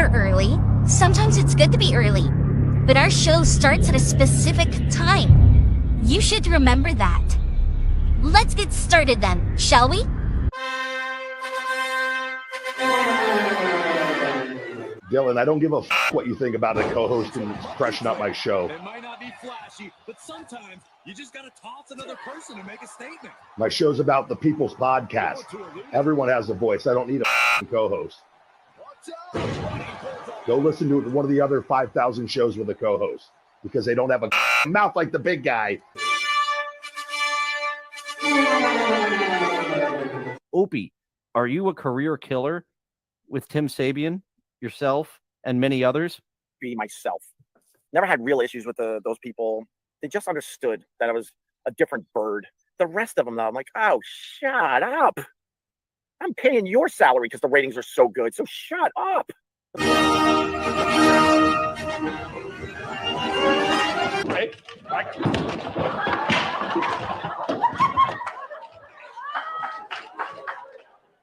we're early. Sometimes it's good to be early. But our show starts at a specific time. You should remember that. Let's get started then, shall we? Dillon, I don't give a what you think about a co-host and freshen up my show. It might not be flashy, but sometimes you just got to toss another person to make a statement. My show's about the people's podcast. Everyone has a voice. I don't need a co-host. Go listen to one of the other 5,000 shows with a co-host because they don't have a mouth like the big guy. Opie, are you a career killer with Tim Sabian, yourself, and many others? Be myself. Never had real issues with those people. They just understood that I was a different bird. The rest of them, though, I'm like, oh, shut up. I'm paying your salary because the ratings are so good, so shut up. Hey, back.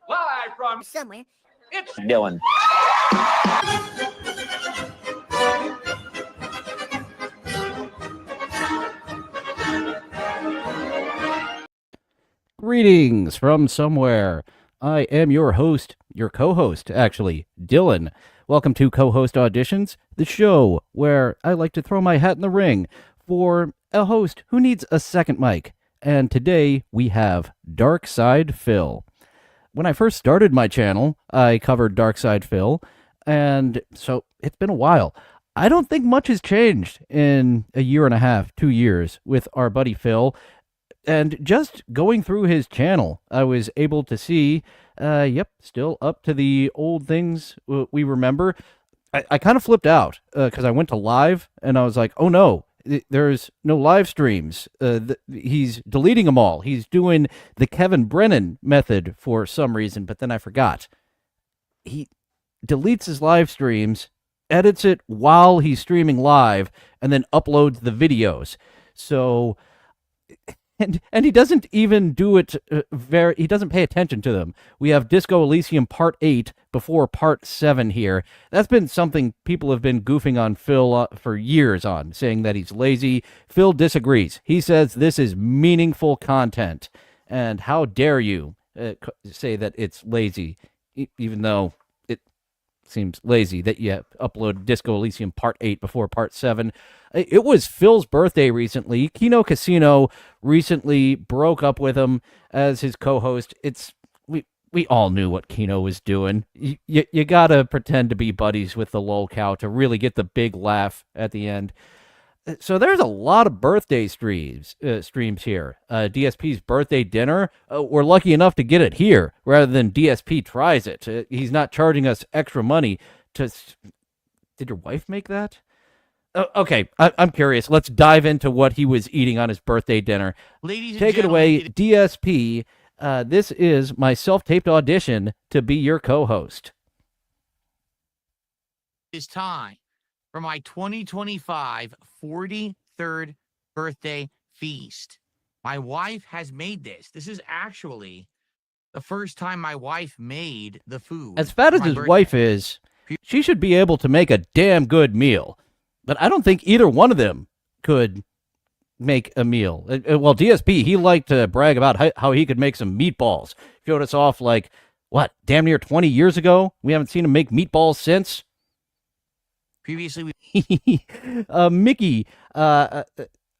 Live from Somewhere. it's Dillon. Greetings from somewhere. I am your host, your co-host, actually, Dillon. Welcome to Cohost Auditions, the show where I like to throw my hat in the ring for a host who needs a second mic. And today we have DarkSydePhil. When I first started my channel, I covered DarkSydePhil, and so it's been a while. I don't think much has changed in a year and a half, 2 years, with our buddy Phil. And just going through his channel, I was able to see, still up to the old things we remember. I kind of flipped out because I went to live, and I was like, oh no, there's no live streams. He's deleting them all. He's doing the Kevin Brennan method for some reason, but then I forgot. He deletes his live streams, edits it while he's streaming live, and then uploads the videos. So... And he doesn't even do it he doesn't pay attention to them. We have Disco Elysium Part 8 before Part 7 here. That's been something people have been goofing on Phil for years on, saying that he's lazy. Phil disagrees. He says this is meaningful content. And how dare you say that it's lazy, even though it seems lazy that you upload Disco Elysium Part 8 before Part 7. It was Phil's birthday recently. Kino Casino recently broke up with him as his co-host. We all knew what Kino was doing. You gotta pretend to be buddies with the lolcow to really get the big laugh at the end. So there's a lot of birthday streams here. DSP's birthday dinner, we're lucky enough to get it here rather than DSP tries it. He's not charging us extra money to... Did your wife make that? Okay, I'm curious. Let's dive into what he was eating on his birthday dinner. ladies and Take it gentlemen, away, DSP. This is my self-taped audition to be your co-host. It's time for my 2025 43rd birthday feast. My wife has made this. This is actually the first time my wife made the food. As fat as for my his birthday. wife is, she should be able to make a damn good meal. But I don't think either one of them could make a meal. Well, DSP, he liked to brag about how he could make some meatballs. Showed us off like, what, damn near 20 years ago? We haven't seen him make meatballs since? Previously, Mickey,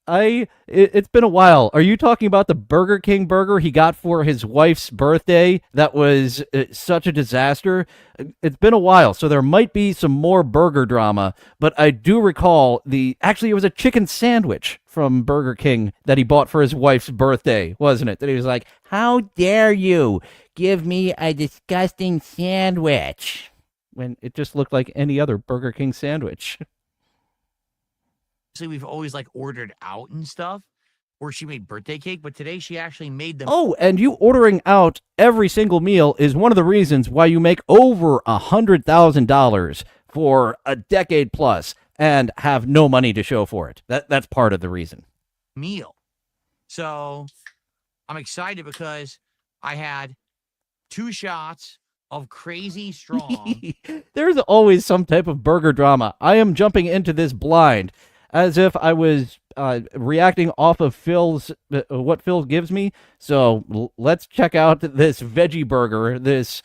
it's been a while. Are you talking about the Burger King burger he got for his wife's birthday? That was such a disaster. It's been a while, so there might be some more burger drama, but I do recall actually it was a chicken sandwich from Burger King that he bought for his wife's birthday, wasn't it? That he was like, how dare you give me a disgusting sandwich? When it just looked like any other Burger King sandwich. we've always like ordered out and stuff, or she made birthday cake, but today she actually made them. Oh, and you ordering out every single meal is one of the reasons why you make over $100,000 for a decade plus and have no money to show for it. That's part of the reason. Meal. So I'm excited because I had 2 shots of crazy strong. There's always some type of burger drama. I am jumping into this blind, as if I was reacting off of Phil's what Phil gives me. So let's check out this veggie burger, this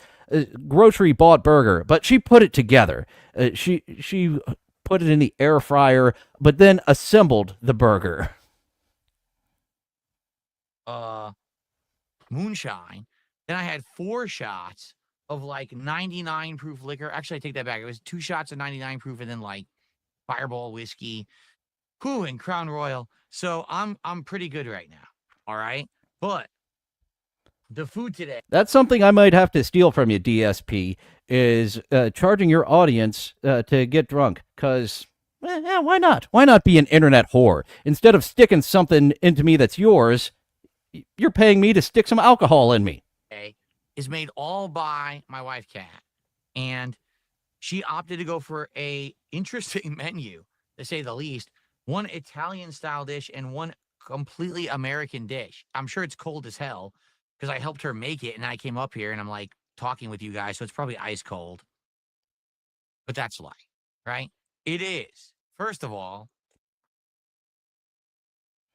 grocery bought burger. But she put it together. She put it in the air fryer, but then assembled the burger. Moonshine. Then I had 4 shots of like 99 proof liquor. Actually, I take that back. It was 2 shots of 99 proof and then like Fireball whiskey. Whew, and Crown Royal. So I'm pretty good right now. All right. But the food today. That's something I might have to steal from you, DSP, is charging your audience to get drunk. Because, yeah, why not? Why not be an internet whore? Instead of sticking something into me that's yours, you're paying me to stick some alcohol in me. Is made all by my wife, Kat. And she opted to go for a interesting menu, to say the least. One Italian-style dish and one completely American dish. I'm sure it's cold as hell because I helped her make it, and I came up here, and I'm, like, talking with you guys, so it's probably ice cold. But that's life, right? It is. First of all,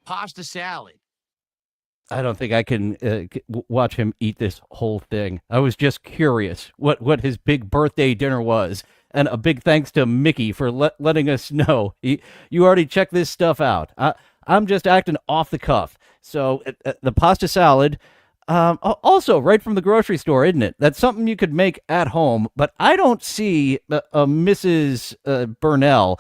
pasta salad. I don't think I can watch him eat this whole thing. I was just curious what his big birthday dinner was. And a big thanks to Mickey for letting us know. You already checked this stuff out. I'm just acting off the cuff. So the pasta salad, also right from the grocery store, isn't it? That's something you could make at home. But I don't see Mrs. Burnell,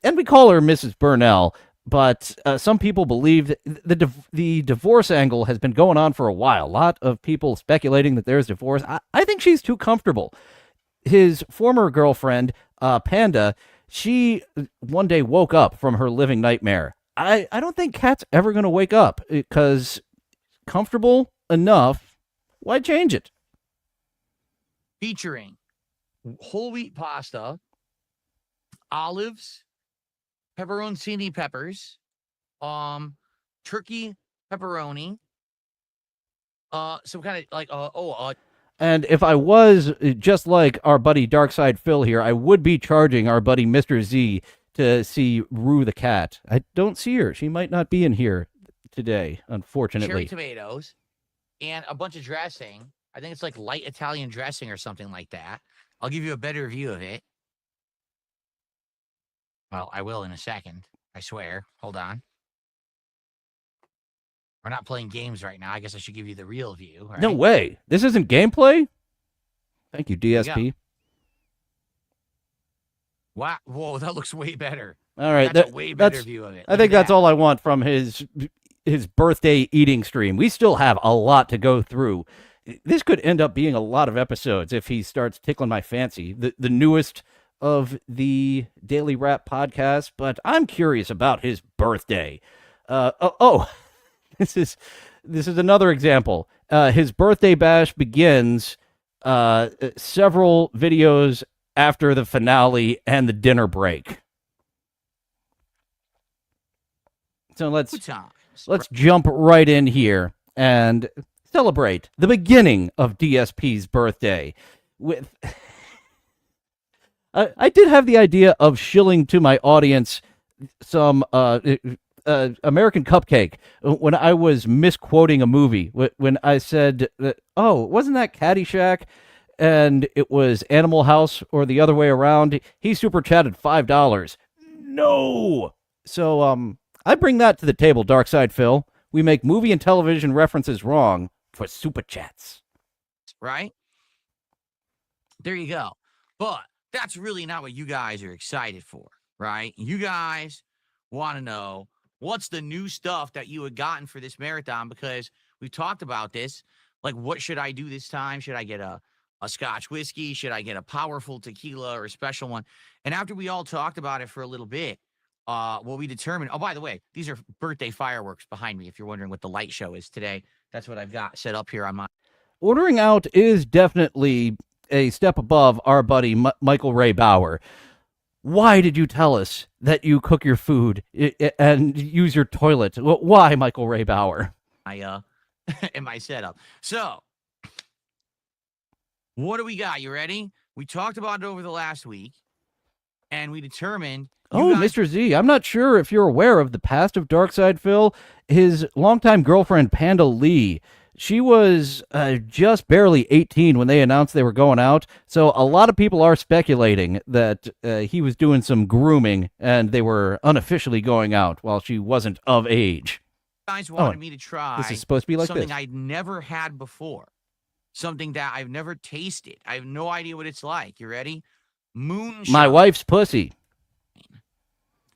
and we call her Mrs. Burnell. But some people believe that the divorce angle has been going on for a while. A lot of people speculating that there's divorce. I think she's too comfortable. His former girlfriend, Panda, she one day woke up from her living nightmare. I don't think Kat's ever going to wake up because comfortable enough, why change it? Featuring whole wheat pasta, olives, pepperoncini peppers, turkey pepperoni, some kind of like and if I was just like our buddy DarkSydePhil here, I would be charging our buddy Mr. Z to see Rue the cat. I don't see her. She might not be in here today, unfortunately. Cherry tomatoes and a bunch of dressing. I think it's like light Italian dressing or something like that. I'll give you a better view of it. Well, I will in a second. I swear. Hold on. We're not playing games right now. I guess I should give you the real view. Right? No way. This isn't gameplay? Thank you, DSP. Wow. Whoa, that looks way better. All right. That's a way better view of it. I think that's all I want from his birthday eating stream. We still have a lot to go through. This could end up being a lot of episodes if he starts tickling my fancy. The newest of the Daily Rap podcast, but I'm curious about his birthday. This is another example. His birthday bash begins several videos after the finale and the dinner break. So let's jump right in here and celebrate the beginning of DSP's birthday with. I did have the idea of shilling to my audience some American Cupcake when I was misquoting a movie. When I said, oh, wasn't that Caddyshack? And it was Animal House or the other way around. He super chatted $5. No! So I bring that to the table, DarkSydePhil. We make movie and television references wrong for super chats. Right? There you go. But that's really not what you guys are excited for, right? You guys want to know what's the new stuff that you had gotten for this marathon, because we talked about this. Like, what should I do this time? Should I get a Scotch whiskey? Should I get a powerful tequila or a special one? And after we all talked about it for a little bit, what we determined, oh, by the way, these are birthday fireworks behind me. If you're wondering what the light show is today, that's what I've got set up here on my. Ordering out is definitely a step above our buddy Michael Ray Bauer. Why did you tell us that you cook your food and use your toilet? Why, Michael Ray Bauer? In my setup. So What do we got? You ready? We talked about it over the last week, and we determined. Oh, guys- Mr. Z, I'm not sure if you're aware of the past of DarkSydePhil. His longtime girlfriend, Panda Lee, she was just barely 18 when they announced they were going out. So a lot of people are speculating that he was doing some grooming and they were unofficially going out while she wasn't of age. guys wanted me to try. This is supposed to be like something this. I'd never had before. Something that I've never tasted. I have no idea what it's like. You ready? Moonshine. My wife's pussy.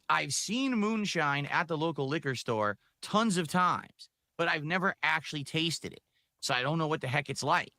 I've seen moonshine at the local liquor store tons of times, but I've never actually tasted it. So I don't know what the heck it's like.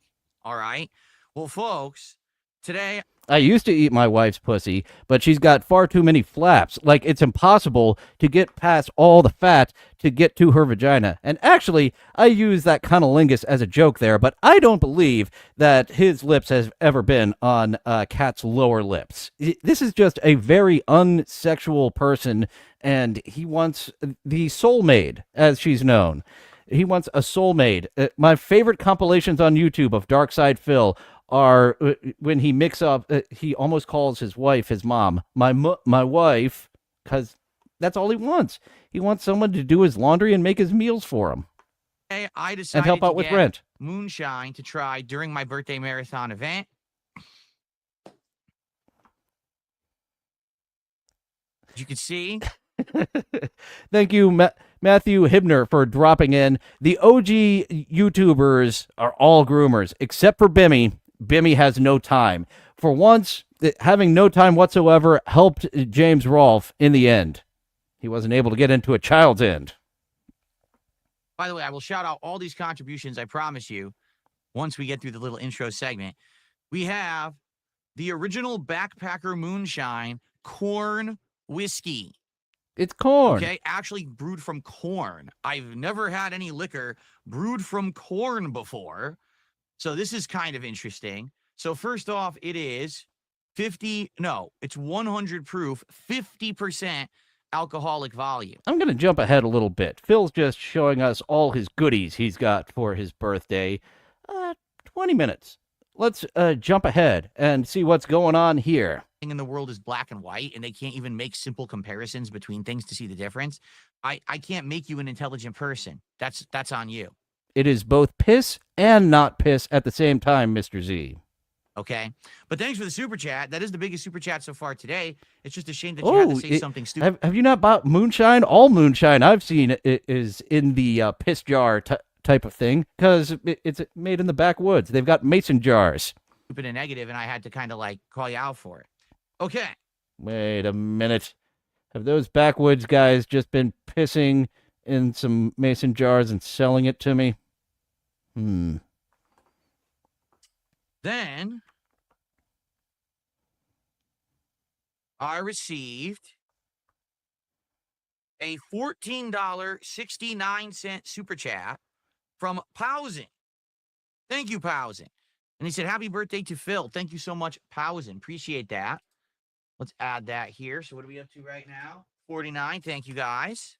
All right. Well, folks, today I used to eat my wife's pussy, but she's got far too many flaps. Like, it's impossible to get past all the fat to get to her vagina. And actually, I use that cunnilingus as a joke there, but I don't believe that his lips have ever been on Cat's lower lips. This is just a very unsexual person, and he wants the soulmate, as she's known. He wants a soulmate. My favorite compilations on YouTube of DarkSydePhil are when he he almost calls his wife his mom, my wife, because that's all he wants. He wants someone to do his laundry and make his meals for him. I decided and help out to with get rent. moonshine to try during my birthday marathon event. As you can see, Thank you, Matthew Hibner, for dropping in. The OG YouTubers are all groomers, except for Bimmy. Bimmy has no time. For once, having no time whatsoever helped James Rolfe in the end. He wasn't able to get into a child's end. by the way, I will shout out all these contributions, I promise you, once we get through the little intro segment. We have the original Backpacker Moonshine corn whiskey. It's corn. Okay, actually brewed from corn. I've never had any liquor brewed from corn before. So this is kind of interesting. So first off, it is it's 100 proof, 50% alcoholic volume. I'm going to jump ahead a little bit. Phil's just showing us all his goodies he's got for his birthday. 20 minutes. Let's jump ahead and see what's going on here. In the world is black and white, and they can't even make simple comparisons between things to see the difference. I can't make you an intelligent person. That's on you. It is both piss and not piss at the same time, Mr. Z. Okay, but thanks for the super chat. That is the biggest super chat so far today. It's just a shame that you had to say something stupid. Have you not bought moonshine? All moonshine I've seen is in the piss jar type of thing, because it's made in the backwoods. They've got mason jars. Stupid and negative, and I had to kind of like call you out for it. Okay. Wait a minute. Have those backwoods guys just been pissing in some mason jars and selling it to me? Then I received a $14.69 super chat from Powsin. Thank you, Powsin. And he said, happy birthday to Phil. Thank you so much, Powsin. Appreciate that. Let's add that here. So what are we up to right now? 49. Thank you, guys.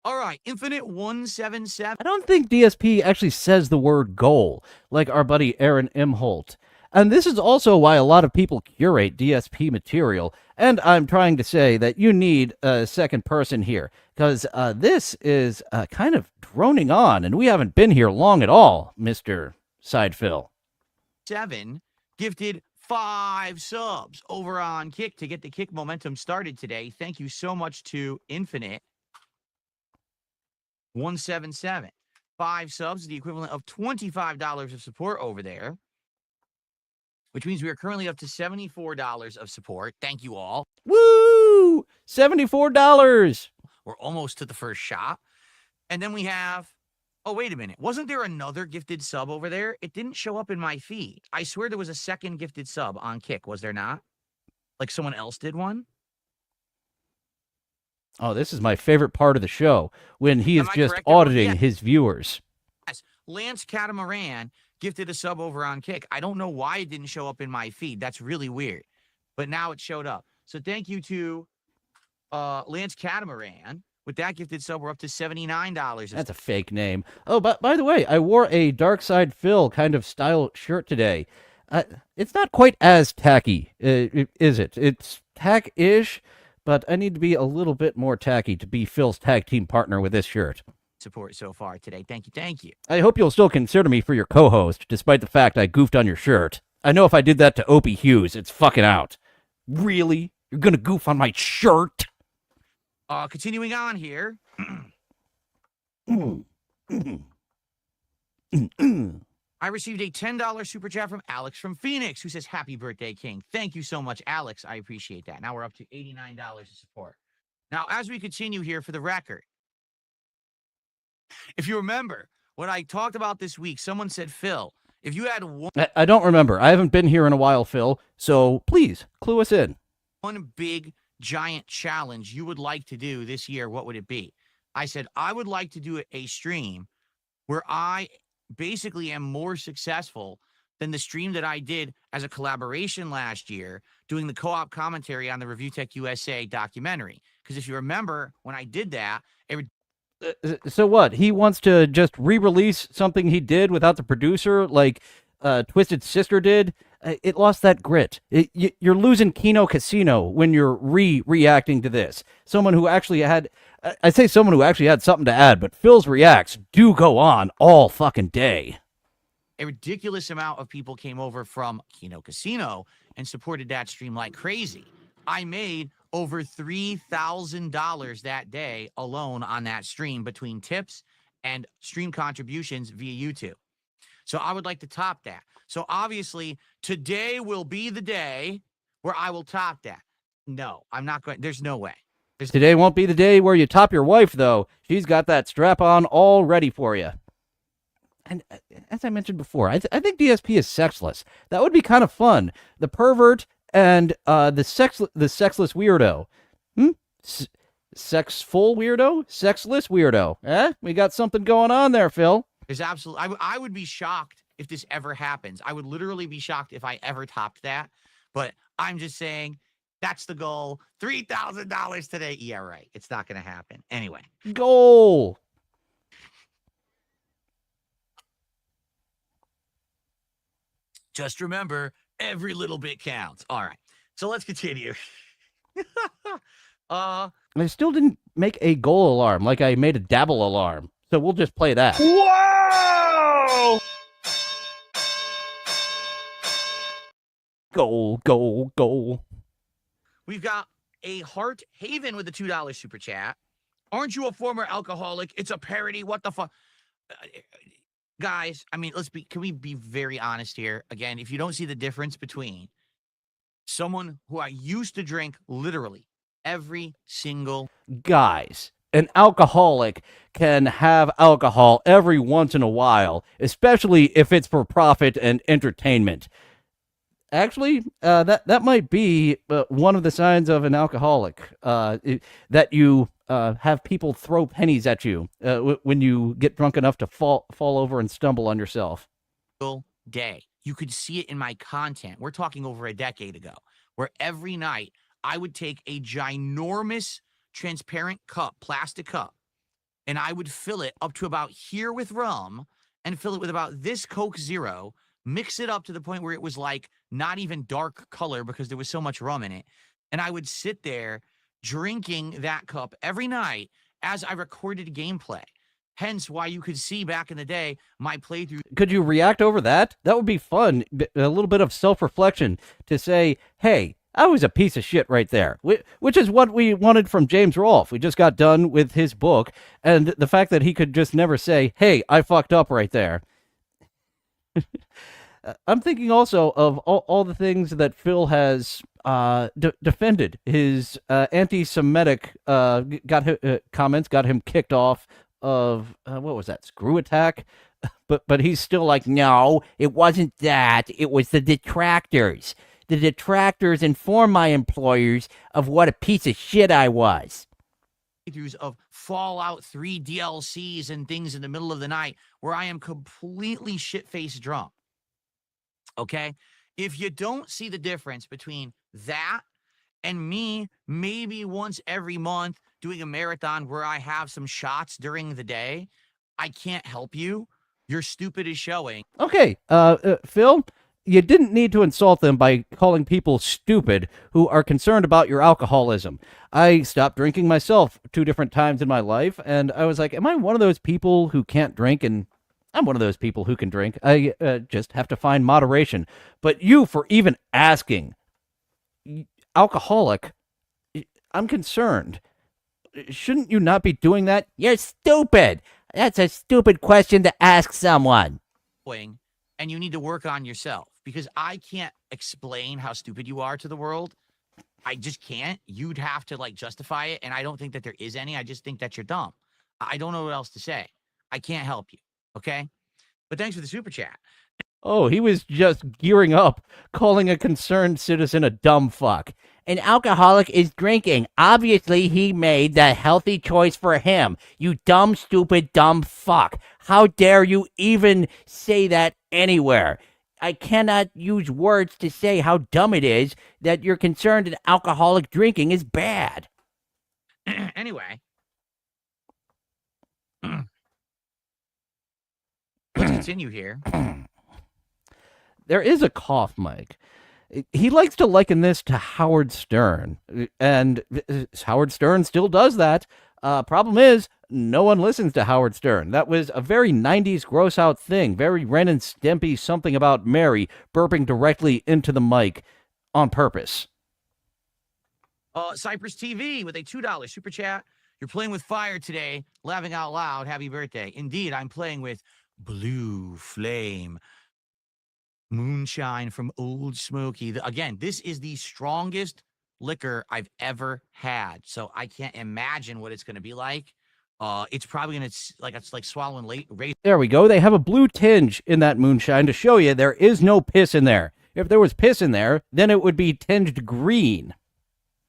All right. Infinite 177. I don't think DSP actually says the word goal, like our buddy Aaron Imholt. And this is also why a lot of people curate DSP material. And I'm trying to say that you need a second person here, because this is kind of droning on, and we haven't been here long at all, Mr. SydePhil. 7 gifted 5 subs over on Kick to get the Kick momentum started today. Thank you so much to Infinite 177. 5 subs, the equivalent of $25 of support over there, which means we are currently up to $74 of support. Thank you all. Woo! $74. We're almost to the first shot. And then we have, oh, wait a minute. Wasn't there another gifted sub over there? It didn't show up in my feed. I swear there was a second gifted sub on Kick. Was there not? Like someone else did one? Oh, this is my favorite part of the show, when he is Am I just correct? auditing Yeah. his viewers. Yes. Lance Catamaran gifted a sub over on Kick. I don't know why it didn't show up in my feed. That's really weird. But now it showed up. So thank you to Lance Catamaran. With that gifted sub, we're up to $79. That's a fake name. Oh, but by the way, I wore a DarkSydePhil kind of style shirt today. It's not quite as tacky, is it? It's tack-ish, but I need to be a little bit more tacky to be Phil's tag team partner with this shirt. Support so far today. Thank you. Thank you. I hope you'll still consider me for your co-host, despite the fact I goofed on your shirt. I know if I did that to Opie Hughes, it's fucking out. Really? You're gonna goof on my shirt? Continuing on here. I received a $10 super chat from Alex from Phoenix, who says, "Happy birthday, King." Thank you so much, Alex. I appreciate that. Now we're up to $89 of support. Now, as we continue here, for the record, if you remember what I talked about this week, someone said, "Phil, if you had I don't remember. I haven't been here in a while, Phil, so please, clue us in. one big, giant challenge you would like to do this year, what would it be?" I said, I would like to do a stream where I basically am more successful than the stream that I did as a collaboration last year, doing the co-op commentary on the Review Tech USA documentary. Because if you remember, when I did that, So what? He wants to just re-release something he did without the producer, like Twisted Sister did? It lost that grit. You're losing Kino Casino when you're reacting to this. Someone who actually had, I say someone who actually had something to add, but Phil's reacts do go on all fucking day. a ridiculous amount of people came over from Kino Casino and supported that stream like crazy. I made over $3,000 that day alone on that stream between tips and stream contributions via YouTube. So I would like to top that. So obviously today will be the day where I will top that. No, I'm not going. There's no way. Today won't be the day where you top your wife, though. She's got that strap on all ready for you. And as I mentioned before, I think DSP is sexless. That would be kind of fun. The pervert and the sexless weirdo. Sexful weirdo? Sexless weirdo. Eh? We got something going on there, Phil. There's absolutely. I would be shocked if this ever happens. I would literally be shocked if I ever topped that. But I'm just saying that's the goal. $3,000 today. Yeah, right. It's not going to happen. Anyway. Goal. Just remember, every little bit counts. All right. So let's continue. I still didn't make a goal alarm like I made a dabble alarm. So we'll just play that. Whoa! Goal, goal, goal. We've got a Heart Haven with a $2 super chat. Aren't you a former alcoholic? It's a parody. What the fuck? Guys, I mean, can we be very honest here? Again, if you don't see the difference between someone who I used to drink literally every single... Guys, an alcoholic can have alcohol every once in a while, especially if it's for profit and entertainment. Actually, that might be one of the signs of an alcoholic, that you have people throw pennies at you when you get drunk enough to fall over and stumble on yourself. Day. You could see it in my content. We're talking over a decade ago, where every night I would take a ginormous transparent cup, plastic cup, and I would fill it up to about here with rum and fill it with about this Coke Zero, mix it up to the point where it was like not even dark color because there was so much rum in it. And I would sit there drinking that cup every night as I recorded gameplay. Hence why you could see back in the day my playthrough. Could you react over that? That would be fun. A little bit of self-reflection to say, hey, I was a piece of shit right there, which is what we wanted from James Rolfe. We just got done with his book, and the fact that he could just never say, hey, I fucked up right there. I'm thinking also of all the things that Phil has defended. His anti-Semitic comments got him kicked off of, what was that, Screw Attack? But he's still like, no, it wasn't that. It was the detractors. The detractors informed my employers of what a piece of shit I was. Of Fallout 3 DLCs and things in the middle of the night where I am completely shit-faced drunk. Okay? If you don't see the difference between that and me maybe once every month doing a marathon where I have some shots during the day, I can't help you. You're stupid is showing. Okay, Phil, You didn't need to insult them by calling people stupid who are concerned about your alcoholism. I stopped drinking myself 2 different times in my life, and I was like, am I one of those people who can't drink? And I'm one of those people who can drink. I just have to find moderation. But you, for even asking, alcoholic, I'm concerned. Shouldn't you not be doing that? You're stupid. That's a stupid question to ask someone. And you need to work on yourself, because I can't explain how stupid you are to the world. I just can't. You'd have to like justify it, and I don't think that there is any. I just think that you're dumb. I don't know what else to say. I can't help you, okay? But thanks for the super chat. Oh, he was just gearing up, calling a concerned citizen a dumb fuck. An alcoholic is drinking. Obviously, he made the healthy choice for him. You dumb, stupid, dumb fuck. How dare you even say that anywhere? I cannot use words to say how dumb it is that you're concerned that alcoholic drinking is bad. Anyway. Let's continue here. There is a cough, Mike. He likes to liken this to Howard Stern, and Howard Stern still does that. Problem is, no one listens to Howard Stern. That was a very 90s gross out thing, very Ren and Stimpy, something about Mary burping directly into the mic on purpose. Cypress TV with a $2 super chat. You're playing with fire today, laughing out loud. Happy birthday. Indeed, I'm playing with Blue Flame Moonshine from Old Smoky. Again, this is the strongest liquor I've ever had, so I can't imagine what it's going to be like. It's probably going to it's like swallowing late. There we go. They have a blue tinge in that moonshine to show you there is no piss in there. If there was piss in there, then it would be tinged green.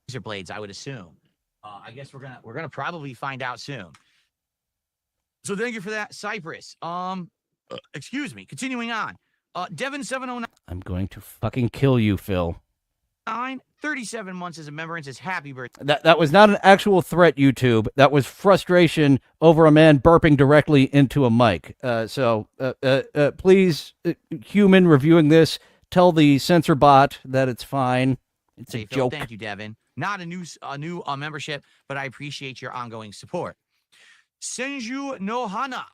Razor blades, I would assume. I guess we're gonna probably find out soon. So thank you for that, Cypress. Excuse me. Continuing on. Devin 709. I'm going to fucking kill you, Phil. 37 months as a member and says happy birthday. That was not an actual threat, YouTube. That was frustration over a man burping directly into a mic. So please, human reviewing this, tell the censor bot that it's fine. It's a joke. Thank you, Devin. Not a new membership, but I appreciate your ongoing support. Senju Nohana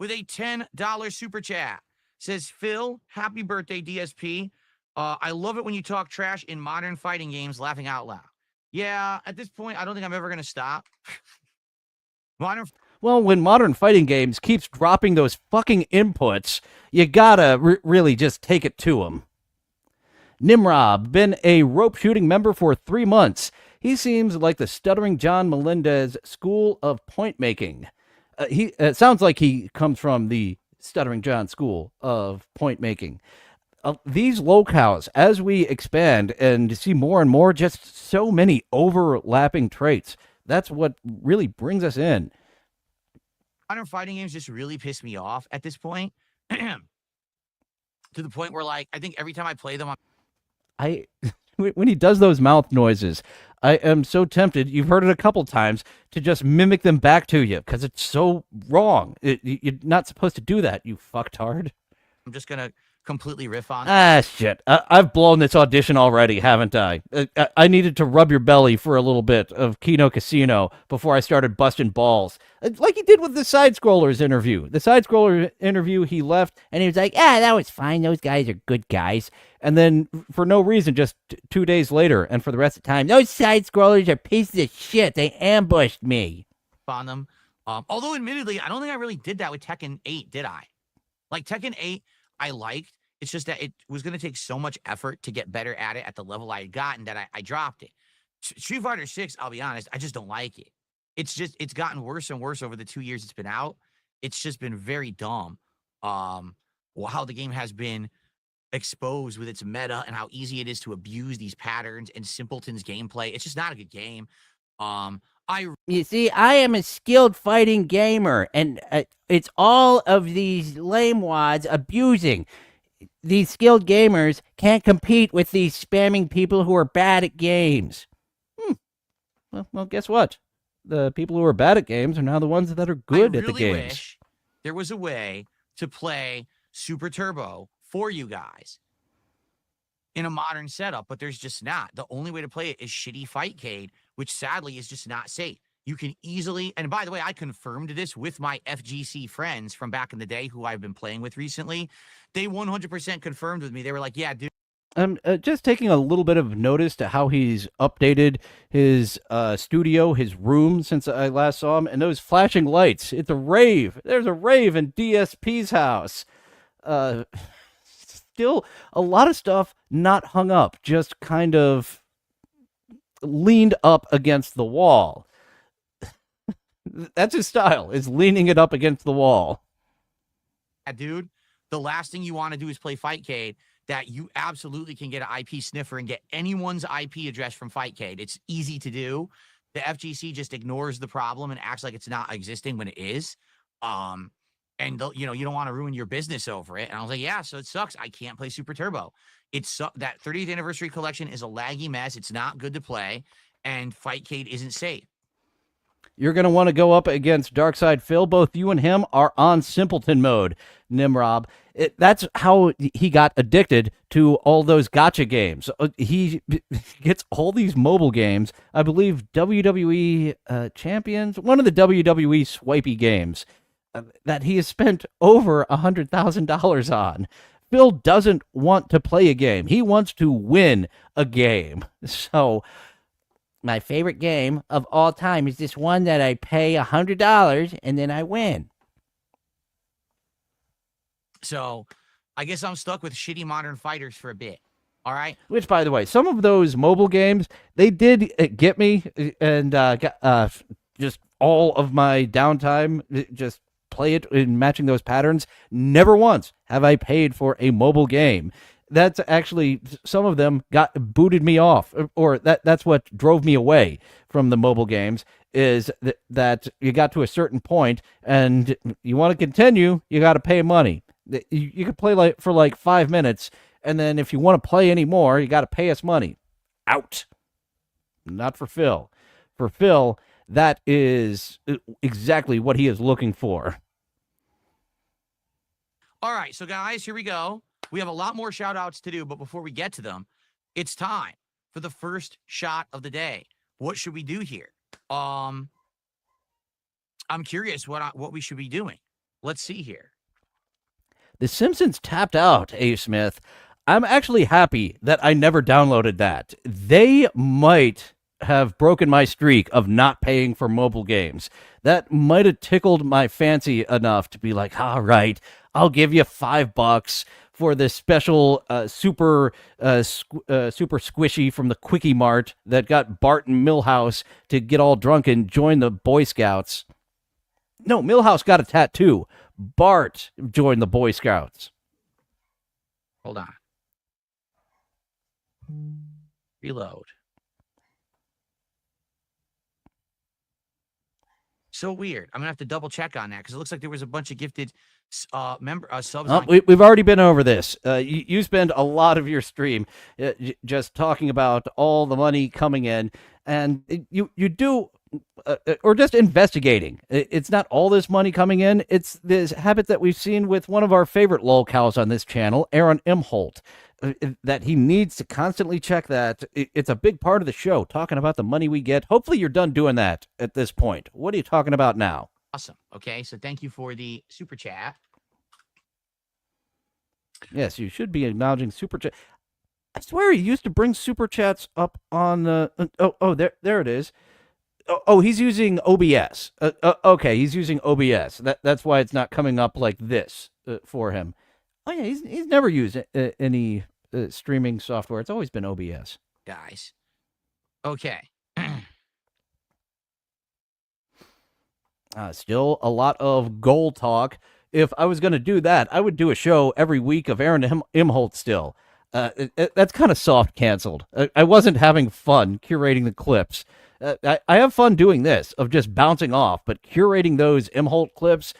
with a $10 super chat says, Phil, happy birthday, DSP. I love it when you talk trash in modern fighting games, laughing out loud. Yeah, at this point, I don't think I'm ever going to stop. Well, when modern fighting games keeps dropping those fucking inputs, you gotta really just take it to them. Nimrod, been a rope shooting member for 3 months. He seems like the Stuttering John Melendez School of Point Making. It sounds like he comes from the Stuttering John School of Point Making. These locales, as we expand and see more and more, just so many overlapping traits. That's what really brings us in. Modern fighting games just really piss me off at this point. To the point where, like, I think every time I play them, when he does those mouth noises, I am so tempted, you've heard it a couple times, to just mimic them back to you, because it's so wrong. You're not supposed to do that, you fucktard. I'm just going to completely riff on. Shit. I've blown this audition already, haven't I? I needed to rub your belly for a little bit of Kino Casino before I started busting balls. Like he did with the Side-Scrollers interview. The Side-Scroller interview, he left, and he was like, that was fine. Those guys are good guys. And then, for no reason, just 2 days later, and for the rest of the time, those Side-Scrollers are pieces of shit. They ambushed me. On them. Although, admittedly, I don't think I really did that with Tekken 8, did I? Like, Tekken 8, I liked. It's just that it was going to take so much effort to get better at it at the level I had gotten that I dropped it. Street Fighter 6, I'll be honest, I just don't like it. It's gotten worse and worse over the 2 years it's been out. It's just been very dumb. How the game has been exposed with its meta and how easy it is to abuse these patterns and Simpleton's gameplay. It's just not a good game. You see, I am a skilled fighting gamer, and it's all of these lame wads abusing. These skilled gamers can't compete with these spamming people who are bad at games. Well, guess what? The people who are bad at games are now the ones that are good at the games. Wish there was a way to play Super Turbo for you guys. in a modern setup, but there's just not. The only way to play it is shitty Fightcade, which sadly is just not safe. You can easily, and by the way, I confirmed this with my FGC friends from back in the day who I've been playing with recently. They 100% confirmed with me. They were like, yeah, dude. I'm just taking a little bit of notice to how he's updated his studio, his room since I last saw him, and those flashing lights. It's a rave. There's a rave in DSP's house. Still a lot of stuff not hung up, just kind of leaned up against the wall. That's his style, is leaning it up against the wall. Dude, the last thing you want to do is play Fightcade. That you absolutely can get an IP sniffer and get anyone's IP address from Fightcade. It's easy to do. The FGC just ignores the problem and acts like it's not existing when it is. And you know, you don't want to ruin your business over it. And I was like, yeah, so it sucks. I can't play Super Turbo. That 30th anniversary collection is a laggy mess. It's not good to play, and Fightcade isn't safe. You're going to want to go up against DarkSydePhil. Both you and him are on Simpleton mode, Nimrob. That's how he got addicted to all those gacha games. He gets all these mobile games. I believe WWE Champions, one of the WWE swipey games that he has spent over $100,000 on. Phil doesn't want to play a game. He wants to win a game. So my favorite game of all time is this one that I pay $100 and then I win. So I guess I'm stuck with shitty Modern Fighters for a bit. All right. Which, by the way, some of those mobile games, they did get me and just all of my downtime, just play it in matching those patterns. Never once have I paid for a mobile game. That's actually, some of them booted me off, or that's what drove me away from the mobile games, is that you got to a certain point and you want to continue, you got to pay money. You could play for 5 minutes, and then if you want to play any more, you got to pay us money. Out. Not for Phil. For Phil, that is exactly what he is looking for. All right, so guys, here we go. We have a lot more shout outs to do, but before we get to them, it's time for the first shot of the day. What should we do here? I'm curious what we should be doing. Let's see here. The Simpsons tapped out, A. Smith. I'm actually happy that I never downloaded that. They might have broken my streak of not paying for mobile games. That might have tickled my fancy enough to be like, all right, I'll give you $5 for this special super squishy from the Quickie Mart that got Bart and Milhouse to get all drunk and join the Boy Scouts. No, Milhouse got a tattoo. Bart joined the Boy Scouts. Hold on. Reload. So weird. I'm gonna have to double check on that because it looks like there was a bunch of gifted subs. We've already been over this. You spend a lot of your stream just talking about all the money coming in, and you do, or just investigating. It's not all this money coming in. It's this habit that we've seen with one of our favorite lolcows on this channel, Aaron Imholt, that he needs to constantly check that. It's a big part of the show, talking about the money we get. Hopefully you're done doing that at this point. What are you talking about now? Awesome. Okay, so thank you for the super chat. Yes, you should be acknowledging super chat. I swear he used to bring super chats up on there it is. Oh, he's using OBS. Okay, he's using OBS. That's why it's not coming up like this for him. Oh yeah, he's never used any streaming software. It's always been OBS. Guys. Okay. Still a lot of goal talk. If I was going to do that, I would do a show every week of Aaron Imholt still. That's kind of soft canceled. I wasn't having fun curating the clips. I have fun doing this, of just bouncing off, but curating those Imholt clips,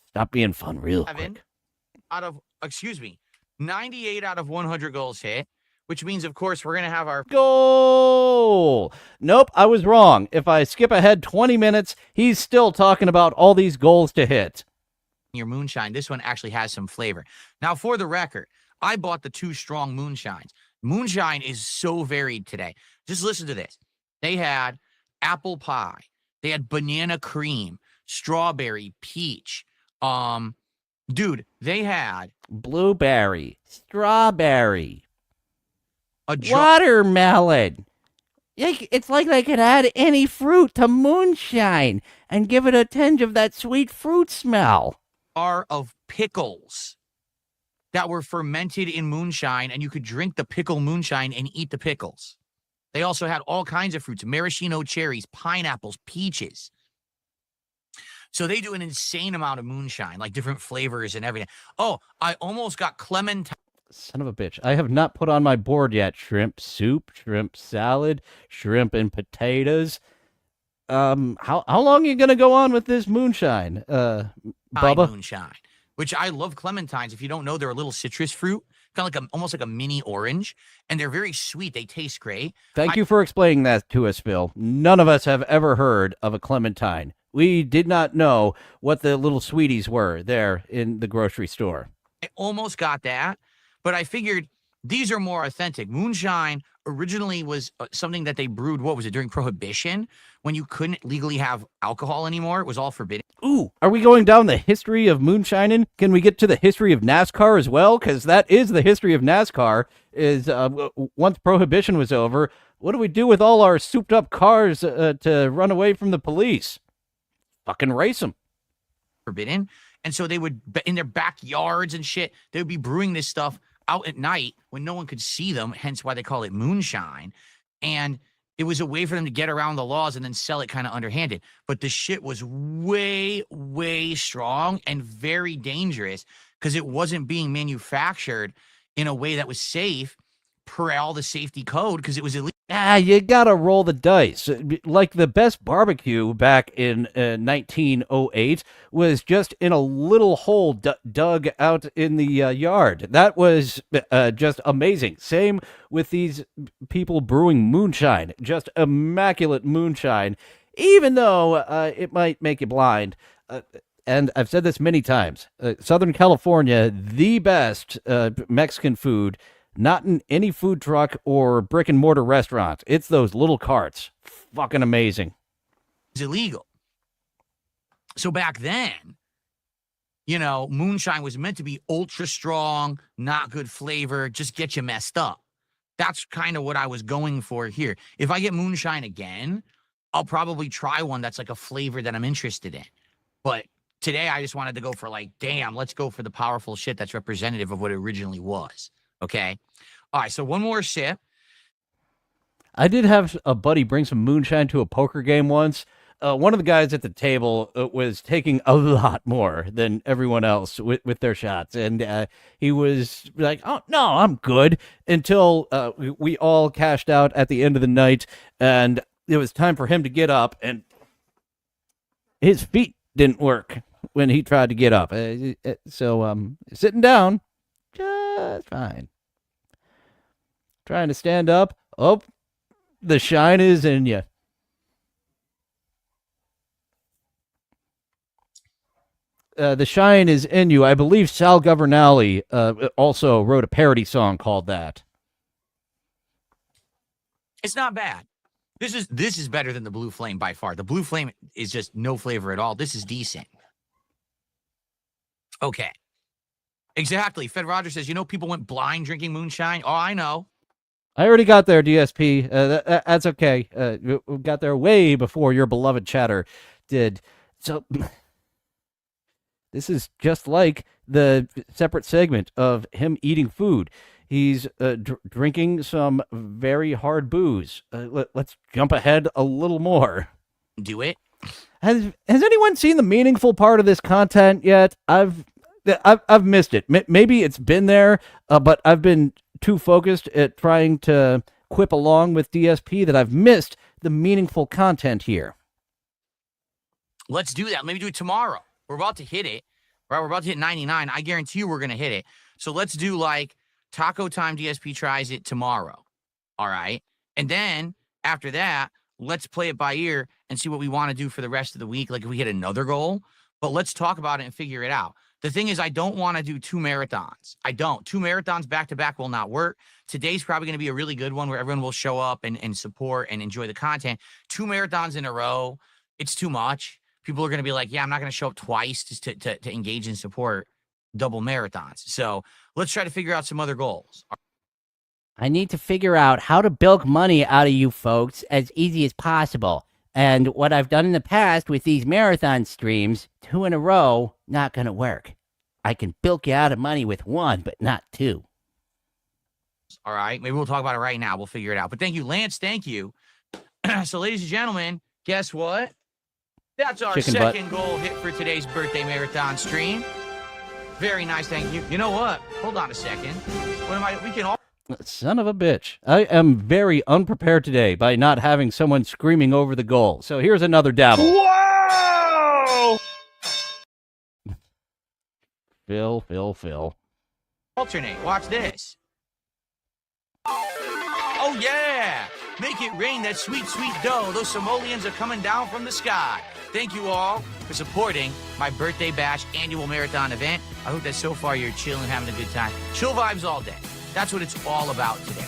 stop being fun real quick. 98 out of 100 goals hit, which means, of course, we're going to have our goal. Nope, I was wrong. If I skip ahead 20 minutes, he's still talking about all these goals to hit. your moonshine, this one actually has some flavor. Now, for the record, I bought the 2 strong moonshines. Moonshine is so varied today. Just listen to this. They had apple pie. They had banana cream, strawberry, peach. Dude, they had Blueberry, strawberry, a watermelon. It's like they could add any fruit to moonshine and give it a tinge of that sweet fruit smell. jar of pickles that were fermented in moonshine, and you could drink the pickle moonshine and eat the pickles. They also had all kinds of fruits, maraschino cherries, pineapples, peaches. So they do an insane amount of moonshine, like different flavors and everything. Oh, I almost got clementine. Son of a bitch. I have not put on my board yet shrimp soup, shrimp salad, shrimp and potatoes. How long are you going to go on with this moonshine, Bubba? Moonshine, which I love clementines. If you don't know, they're a little citrus fruit, kind of like almost like a mini orange, and they're very sweet. They taste great. Thank you for explaining that to us, Phil. None of us have ever heard of a clementine. We did not know what the little sweeties were there in the grocery store. I almost got that, but I figured these are more authentic. Moonshine originally was something that they brewed, what was it, during Prohibition, when you couldn't legally have alcohol anymore. It was all forbidden. Ooh, are we going down the history of moonshining? Can we get to the history of NASCAR as well? Because that is the history of NASCAR, is once Prohibition was over, what do we do with all our souped up cars to run away from the police? Fucking race them. Forbidden. And so they would, in their backyards and shit, they would be brewing this stuff out at night when no one could see them, hence why they call it moonshine. And it was a way for them to get around the laws and then sell it kind of underhanded. But the shit was way, way strong and very dangerous because it wasn't being manufactured in a way that was safe per all the safety code because it was illegal. You gotta roll the dice. Like the best barbecue back in 1908 was just in a little hole dug out in the yard. That was just amazing. Same with these people brewing moonshine. Just immaculate moonshine, even though it might make you blind. And I've said this many times. Southern California, the best Mexican food. Not in any food truck or brick and mortar restaurant. It's those little carts. Fucking amazing. It's illegal. So back then, you know, moonshine was meant to be ultra strong, not good flavor, just get you messed up. That's kind of what I was going for here. If I get moonshine again, I'll probably try one that's like a flavor that I'm interested in. But today I just wanted to go for like, damn, let's go for the powerful shit that's representative of what it originally was. Okay. All right. So one more sip. I did have a buddy bring some moonshine to a poker game once. One of the guys at the table was taking a lot more than everyone else with their shots. And he was like, oh, no, I'm good. Until we all cashed out at the end of the night. And it was time for him to get up. And his feet didn't work when he tried to get up. So sitting down. Just fine. Trying to stand up. Oh, the shine is in you. The shine is in you. I believe Sal Governale also wrote a parody song called that. It's not bad. This is better than the Blue Flame by far. The Blue Flame is just no flavor at all. This is decent. Okay. Exactly. Fed Rogers says, you know, people went blind drinking moonshine. Oh, I know. I already got there, DSP. That's okay. We got there way before your beloved chatter did. So this is just like the separate segment of him eating food. He's drinking some very hard booze. Let's jump ahead a little more. Do it. Has anyone seen the meaningful part of this content yet? I've missed it. Maybe it's been there, but I've been too focused at trying to quip along with DSP that I've missed the meaningful content here. Let's do that. Maybe do it tomorrow. We're about to hit it. Right? We're about to hit 99. I guarantee you we're going to hit it. So let's do like Taco Time DSP tries it tomorrow. All right. And then after that, let's play it by ear and see what we want to do for the rest of the week. Like if we hit another goal. but let's talk about it and figure it out. The thing is, I don't want to do 2 marathons. I don't. 2 marathons back to back will not work. Today's probably going to be a really good one where everyone will show up and support and enjoy the content. 2 marathons in a row, it's too much. People are going to be like, yeah, I'm not going to show up twice just to engage and support double marathons. So let's try to figure out some other goals. I need to figure out how to bilk money out of you folks as easy as possible. And what I've done in the past with these marathon streams, 2 in a row, not going to work. I can bilk you out of money with 1, but not 2. All right. Maybe we'll talk about it right now. We'll figure it out. But thank you, Lance. Thank you. So, ladies and gentlemen, guess what? That's our Chicken second goal hit for today's birthday marathon stream. Very nice. Thank you. You know what? Hold on a second. We can all. Son of a bitch. I am very unprepared today by not having someone screaming over the goal. So here's another dabble. Whoa! Phil. alternate. Watch this. Oh, yeah. Make it rain that sweet, sweet dough. Those simoleons are coming down from the sky. Thank you all for supporting my Birthday Bash annual marathon event. I hope that so far you're chilling, having a good time. Chill vibes all day. That's what it's all about today.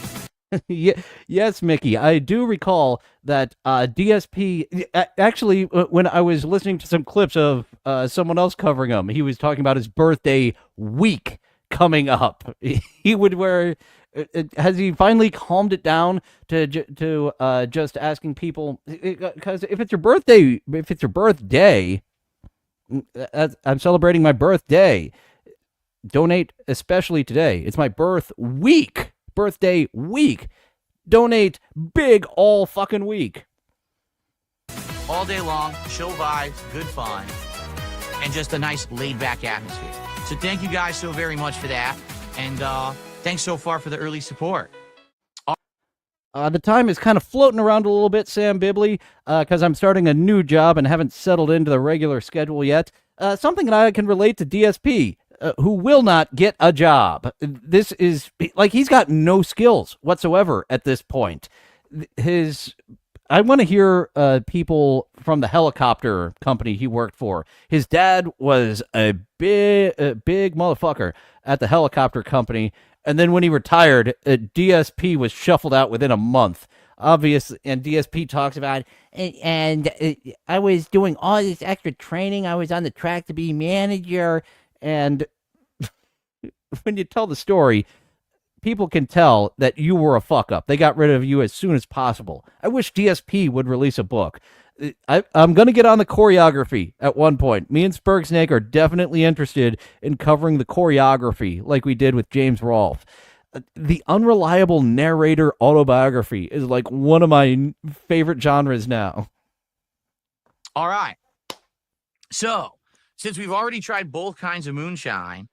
Yes, Mickey. I do recall that DSP, actually, when I was listening to some clips of someone else covering him, he was talking about his birthday week coming up. He would wear... Has he finally calmed it down to just asking people? Because if it's your birthday, I'm celebrating my birthday. Donate, especially today. It's my birthday week. Donate big all fucking week. All day long, chill vibes, good fun, and just a nice laid-back atmosphere. So thank you guys so very much for that, and thanks so far for the early support. The time is kind of floating around a little bit, Sam Bibley, because I'm starting a new job and haven't settled into the regular schedule yet. Something that I can relate to DSP, who will not get a job. This is, like, he's got no skills whatsoever at this point. I want to hear people from the helicopter company he worked for. His dad was a big motherfucker at the helicopter company. And then when he retired, DSP was shuffled out within a month. Obviously, and DSP talks about, And I was doing all this extra training. I was on the track to be manager. and when you tell the story, people can tell that you were a fuck up. They got rid of you as soon as possible. I wish DSP would release a book. I'm going to get on the choreography at one point. Me and Spurgsnake are definitely interested in covering the choreography like we did with James Rolfe. The unreliable narrator autobiography is like one of my favorite genres now. All right. So, since we've already tried both kinds of moonshine,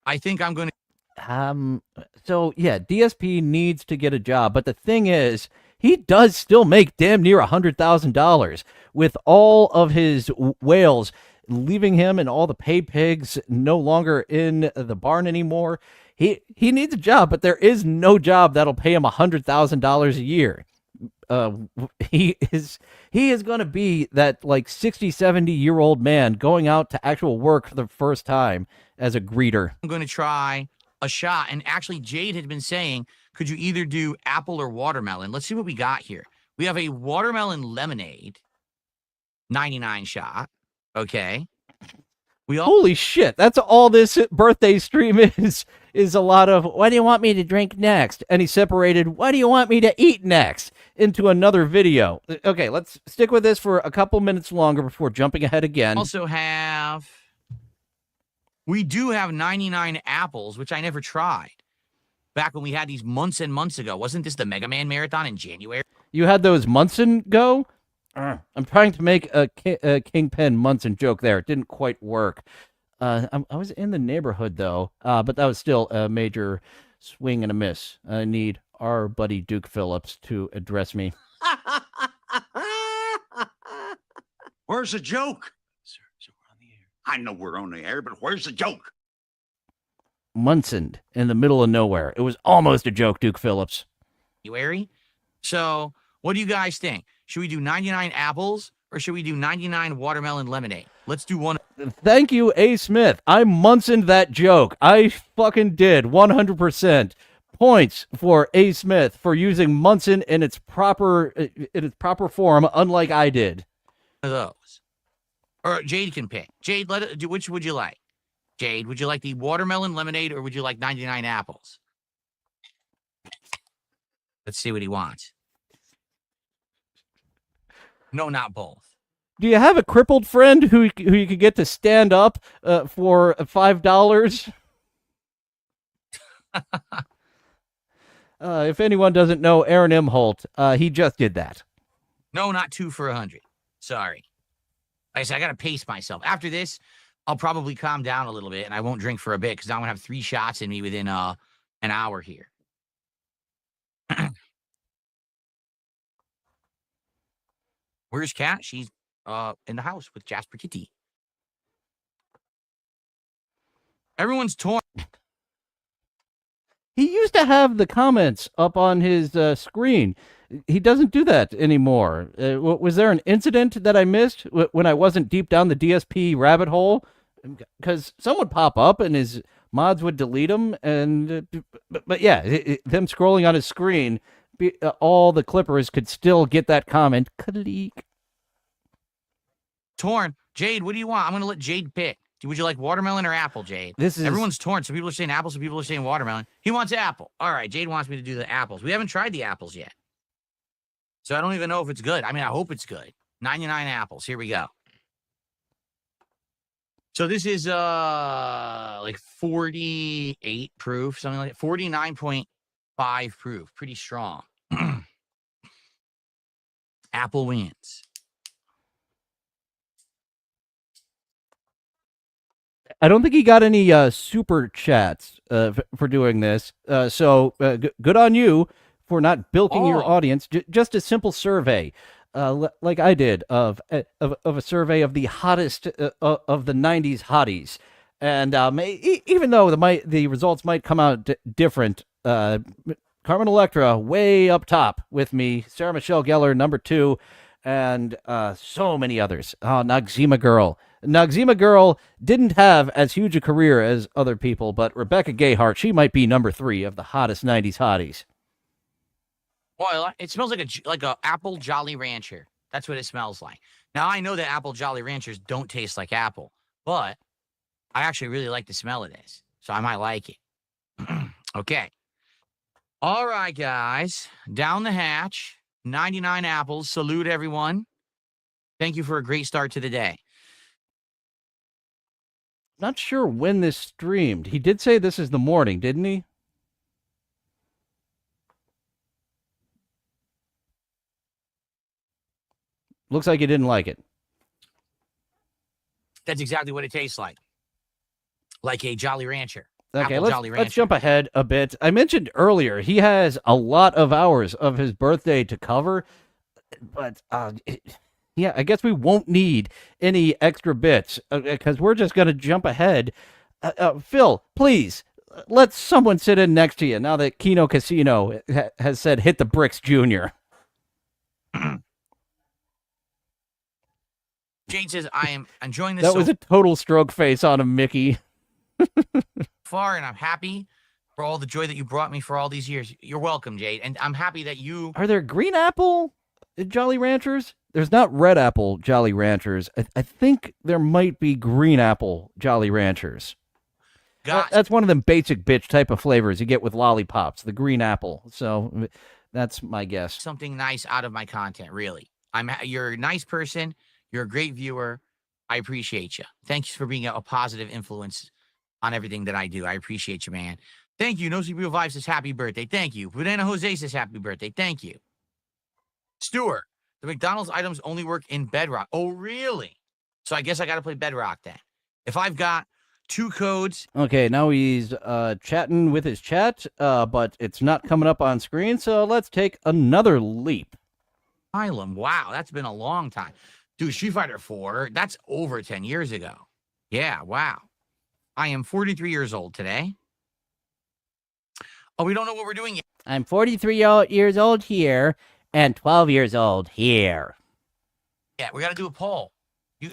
I think I'm going to... So, yeah, DSP needs to get a job. But the thing is, he does still make damn near $100,000 with all of his whales leaving him and all the pay pigs no longer in the barn anymore. He needs a job, but there is no job that'll pay him $100,000 a year. He is going to be that like 60, 70-year-old man going out to actual work for the first time as a greeter. I'm going to try a shot. And actually, Jade had been saying, could you either do apple or watermelon? Let's see what we got here. We have a watermelon lemonade, 99 shot. Okay. Holy shit, that's all this birthday stream is a lot of, what do you want me to drink next? And he separated, what do you want me to eat next? Into another video. Okay, let's stick with this for a couple minutes longer before jumping ahead again. We do have 99 apples, which I never tried. Back when we had these months and months ago. Wasn't this the Mega Man Marathon in January? You had those Munson go? I'm trying to make a Kingpin Munson joke there. It didn't quite work. I was in the neighborhood, though, but that was still a major swing and a miss. I need our buddy Duke Phillips to address me. Where's the joke? Sir, we're on the air. I know we're on the air, but where's the joke? Munson in the middle of nowhere. It was almost a joke, Duke Phillips. So, what do you guys think? Should we do 99 apples or should we do 99 watermelon lemonade? Let's do one. Thank you, A. Smith. I Munsoned that joke. I fucking did. 100%. Points for A. Smith for using Munson in its proper form, unlike I did. One of those. Or Jade can pick. Jade, which would you like? Jade, would you like the watermelon lemonade or would you like 99 apples? Let's see what he wants. No, not both. Do you have a crippled friend who you could get to stand up for $5? If anyone doesn't know Aaron M. Holt, he just did that. No, not 2 for 100. Sorry. Like I said, I got to pace myself. After this, I'll probably calm down a little bit and I won't drink for a bit because I'm going to have 3 shots in me within an hour here. Where's Kat? She's in the house with Jasper Kitty. Everyone's torn. He used to have the comments up on his screen. He doesn't do that anymore. Was there an incident that I missed when I wasn't deep down the DSP rabbit hole? Because some would pop up and his mods would delete them. But yeah, them scrolling on his screen, all the clippers could still get that comment. Click. Torn. Jade, what do you want? I'm going to let Jade pick. Would you like watermelon or apple, Jade? Everyone's torn. Some people are saying apple, some people are saying watermelon. He wants apple. All right, Jade wants me to do the apples. We haven't tried the apples yet. So I don't even know if it's good. I mean, I hope it's good. 99 apples. Here we go. So this is like 48 proof, something like that. 49.5 proof. Pretty strong. Apple wins. I don't think he got any super chats for doing this. So good on you for not bilking your audience. Just a simple survey, like I did of a survey of the hottest of the 90s hotties. And even though the results might come out different, Carmen Electra way up top with me, Sarah Michelle Gellar number 2, and so many others. Oh, Noxzema Girl. Noxzema Girl didn't have as huge a career as other people, but Rebecca Gayheart, she might be number 3 of the hottest 90s hotties. Well, it smells like a apple Jolly Rancher. That's what it smells like. Now, I know that apple Jolly Ranchers don't taste like apple, but I actually really like the smell of this, so I might like it. Okay. All right, guys. Down the hatch, 99 apples. Salute, everyone. Thank you for a great start to the day. Not sure when this streamed. He did say this is the morning, didn't he? Looks like he didn't like it. That's exactly what it tastes like. Like a Jolly Rancher. Okay, Jolly Rancher. let's jump ahead a bit. I mentioned earlier he has a lot of hours of his birthday to cover, but yeah, I guess we won't need any extra bits because we're just going to jump ahead. Phil, please, let someone sit in next to you now that Kino Casino has said hit the bricks, Junior. Jade says, I am enjoying this. That was a total stroke face on him, Mickey. Far, and I'm happy for all the joy that you brought me for all these years. You're welcome, Jade, and I'm happy that you... Are there green apple Jolly Ranchers? There's not red apple Jolly Ranchers. I think there might be green apple Jolly Ranchers. That's one of them basic bitch type of flavors you get with lollipops, the green apple. So that's my guess. Something nice out of my content, really. You're a nice person. You're a great viewer. I appreciate you. Thanks for being a positive influence on everything that I do. I appreciate you, man. Thank you. No CPU Vibe says happy birthday. Thank you. Banana Jose says happy birthday. Thank you. Stuart, the McDonald's items only work in Bedrock. Oh, really? So I guess I got to play Bedrock then. If I've got 2 codes. Okay, now he's chatting with his chat, but it's not coming up on screen. So let's take another leap. Island. Wow, that's been a long time. Dude, Street Fighter 4, that's over 10 years ago. Yeah, wow. I am 43 years old today. Oh, we don't know what we're doing yet. I'm 43 years old here and 12 years old here. Yeah, we got to do a poll.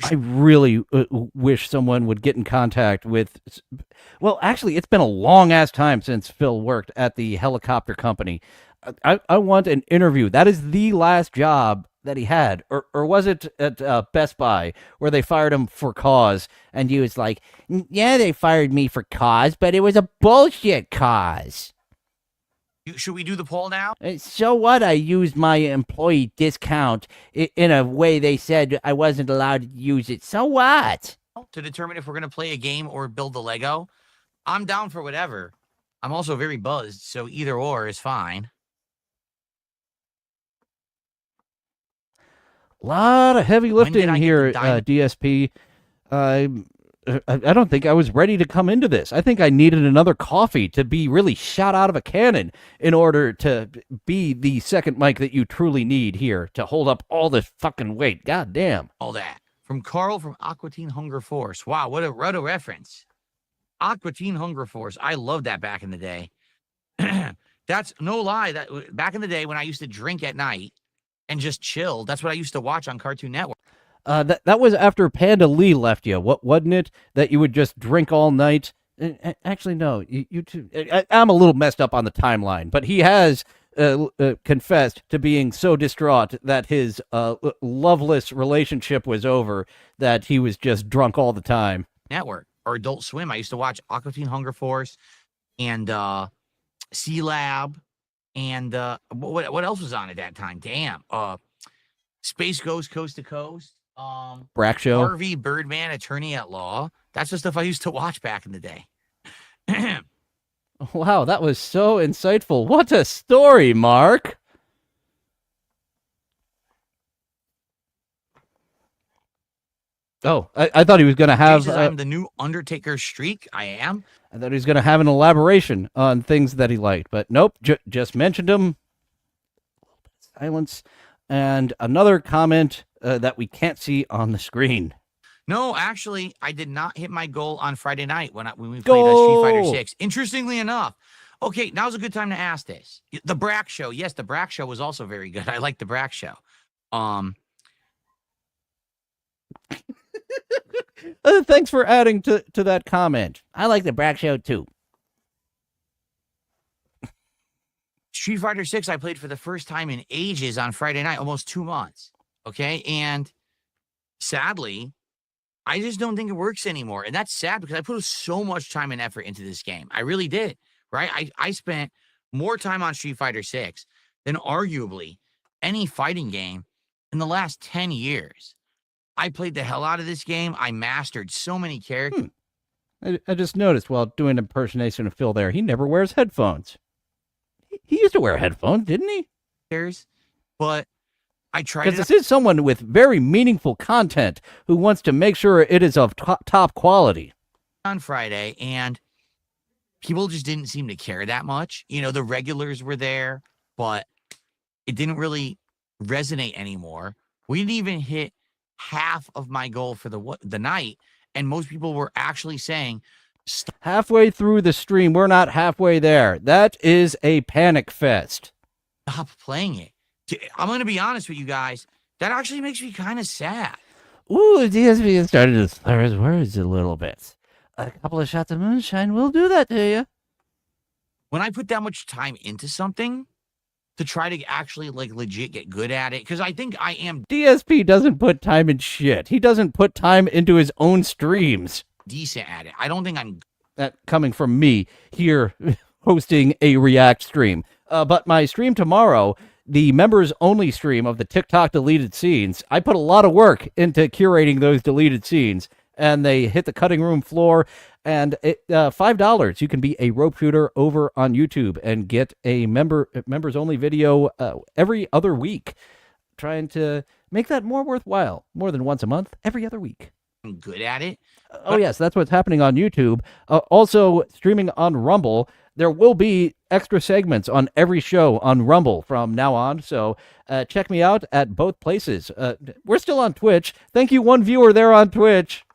I really wish someone would get in contact with. Well, actually, it's been a long ass time since Phil worked at the helicopter company. I want an interview. That is the last job that he had, or was it at Best Buy where they fired him for cause? And he was like, "Yeah, they fired me for cause, but it was a bullshit cause." Should we do the poll now? So what? I used my employee discount in a way they said I wasn't allowed to use it. So what? To determine if we're going to play a game or build the Lego. I'm down for whatever. I'm also very buzzed, so either or is fine. A lot of heavy lifting here, DSP. I don't think I was ready to come into this. I think I needed another coffee to be really shot out of a cannon in order to be the second mic that you truly need here to hold up all this fucking weight. God damn. All that. From Carl from Aqua Teen Hunger Force. Wow, what a reference. Aqua Teen Hunger Force. I loved that back in the day. That's no lie. That back in the day when I used to drink at night and just chill, that's what I used to watch on Cartoon Network. That was after Panda Lee left you. What wasn't it that you would just drink all night? Actually, no. You two. I'm a little messed up on the timeline, but he has confessed to being so distraught that his loveless relationship was over that he was just drunk all the time. Network or Adult Swim. I used to watch Aqua Teen Hunger Force and C Lab and what else was on at that time? Damn. Space Ghost Coast to Coast. Brack Show. Harvey Birdman, Attorney at Law. That's the stuff I used to watch back in the day. Wow, that was so insightful. What a story, Mark. Oh, I thought he was going to have... I'm the new Undertaker streak. I am. I thought he was going to have an elaboration on things that he liked, but nope, just mentioned him. Silence. And another comment that we can't see on the screen. No, actually, I did not hit my goal on Friday night when we played Street Fighter 6. Interestingly enough. Okay, now's a good time to ask this. The Brack Show. Yes, the Brack Show was also very good. I like the Brack Show. Thanks for adding to that comment. I like the Brack Show too. Street Fighter 6 I played for the first time in ages on Friday night, almost 2 months. Okay, and sadly, I just don't think it works anymore. And that's sad because I put so much time and effort into this game. I really did, right? I spent more time on Street Fighter 6 than arguably any fighting game in the last 10 years. I played the hell out of this game. I mastered so many characters. I just noticed while doing an impersonation of Phil there, he never wears headphones. He used to wear headphones, didn't he? But I tried. Because this is someone with very meaningful content who wants to make sure it is of top quality. On Friday, and people just didn't seem to care that much. You know, the regulars were there, but it didn't really resonate anymore. We didn't even hit half of my goal for the night, and most people were actually saying, halfway through the stream, we're not halfway there. That is a panic fest. Stop playing it. I'm going to be honest with you guys. That actually makes me kind of sad. Ooh, DSP has started to slur his words a little bit. A couple of shots of moonshine will do that to you. When I put that much time into something to try to actually like legit get good at it, because I think I am. DSP doesn't put time in shit. He doesn't put time into his own streams. Decent at it. I don't think I'm. That coming from me here hosting a React stream. But my stream tomorrow, the members only stream of the TikTok deleted scenes, I put a lot of work into curating those deleted scenes, and they hit the cutting room floor. And $5, you can be a rope shooter over on YouTube and get a members only video every other week. Trying to make that more worthwhile, more than once a month, every other week. I'm good at it. Oh, yes, that's what's happening on YouTube. Also, streaming on Rumble. There will be extra segments on every show on Rumble from now on, so check me out at both places. We're still on Twitch. Thank you, one viewer there on Twitch.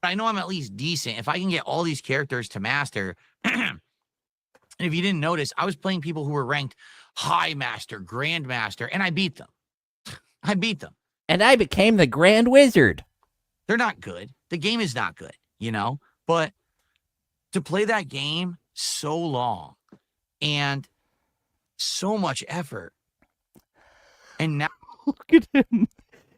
I know I'm at least decent. If I can get all these characters to master, and if you didn't notice, I was playing people who were ranked High Master, Grand Master, and I beat them. I beat them. And I became the Grand Wizard. They're not good. The game is not good, but to play that game so long and so much effort. And now Look at him.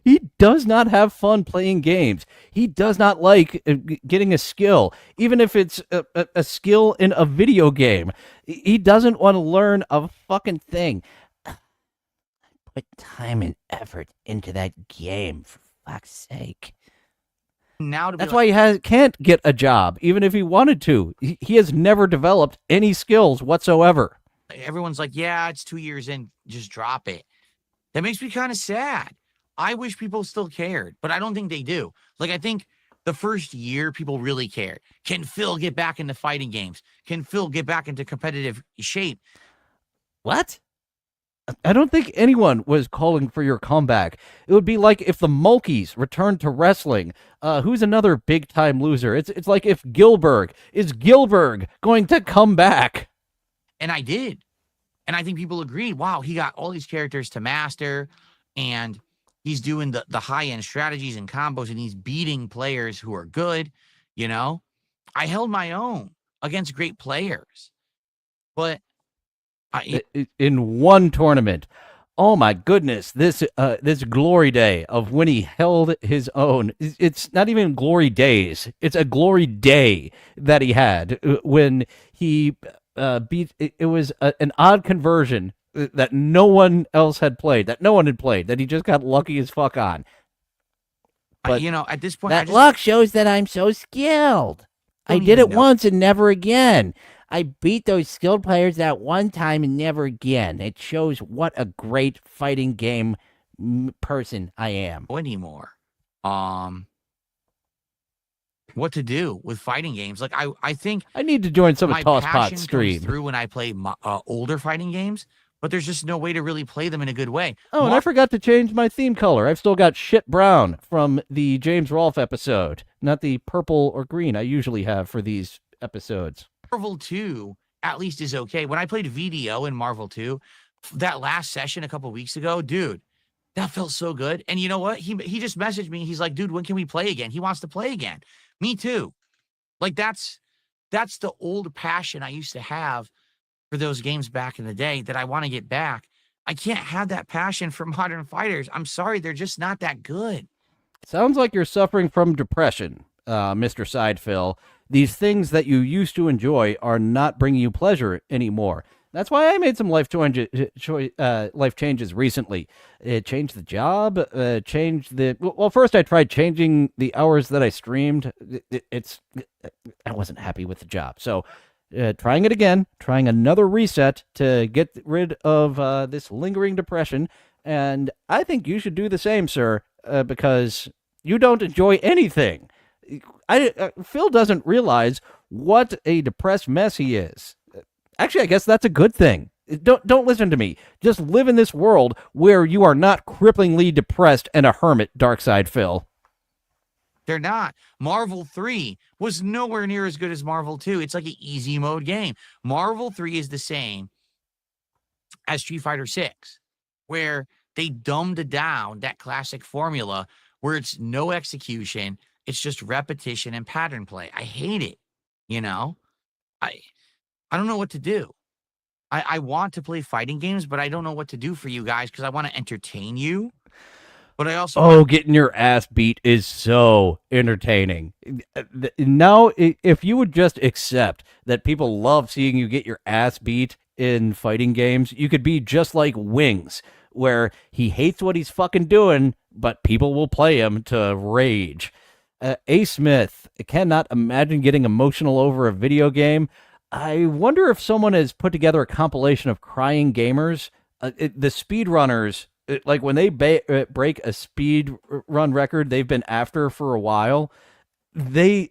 He does not have fun playing games. He does not like getting a skill, even if it's a skill in a video game. He doesn't want to learn a fucking thing. Put time and effort into that game, for fuck's sake. now to be That's why he can't get a job, even if he wanted to. He has never developed any skills whatsoever. everyone's like, yeah, it's 2 years in, just drop it. That makes me kind of sad. I wish people still cared, but I don't think they do. Like, I think the first year people really cared. Can Phil get back into fighting games? Can Phil get back into competitive shape? What? I don't think anyone was calling for your comeback. It would be like if the Mulkeys returned to wrestling. Who's another big-time loser? It's like if Gilbert. Is Gilbert going to come back? And I did. And I think people agreed, wow, he got all these characters to master, and he's doing the high-end strategies and combos, and he's beating players who are good, I held my own against great players. But in one tournament. Oh my goodness, this glory day of when he held his own. It's not even glory days. It's a glory day that he had when he beat. It was an odd conversion that no one else had played, that he just got lucky as fuck on. But at this point, That luck shows that I'm so skilled. I did it once and never again. I beat those skilled players that one time and never again. It shows what a great fighting game person I am. Anymore. What to do with fighting games? Like, I think I need to join some my Tosspot passion stream. comes through when I play older fighting games, but there's just no way to really play them in a good way. Oh, and I forgot to change my theme color. I've still got shit brown from the James Rolfe episode, not the purple or green I usually have for these episodes. Marvel 2 at least is okay. When I played VDO in Marvel 2, that last session a couple weeks ago, dude, that felt so good. And you know what? He just messaged me. He's like, dude, when can we play again? He wants to play again. Me too. Like, that's the old passion I used to have for those games back in the day that I want to get back. I can't have that passion for modern fighters. I'm sorry, they're just not that good. Sounds like you're suffering from depression, Mr. SydePhil. These things that you used to enjoy are not bringing you pleasure anymore. That's why I made some life changes recently. It changed the job, well, first I tried changing the hours that I streamed. I wasn't happy with the job. So trying it again, trying another reset to get rid of this lingering depression. And I think you should do the same, sir, because you don't enjoy anything. Phil doesn't realize what a depressed mess he is. Actually, I guess that's a good thing. Don't listen to me. Just live in this world where you are not cripplingly depressed and a hermit, DarkSydePhil. They're not. Marvel 3 was nowhere near as good as Marvel 2. It's like an easy mode game. Marvel 3 is the same as Street Fighter 6, where they dumbed down that classic formula where it's no execution. It's just repetition and pattern play. I hate it. I don't know what to do. I want to play fighting games, but I don't know what to do for you guys because I want to entertain you. But I also getting your ass beat is so entertaining. Now, if you would just accept that people love seeing you get your ass beat in fighting games, you could be just like Wings, where he hates what he's fucking doing, but people will play him to rage. A. Smith cannot imagine getting emotional over a video game. I wonder if someone has put together a compilation of crying gamers. The speedrunners, like when they break a speed run record they've been after for a while, they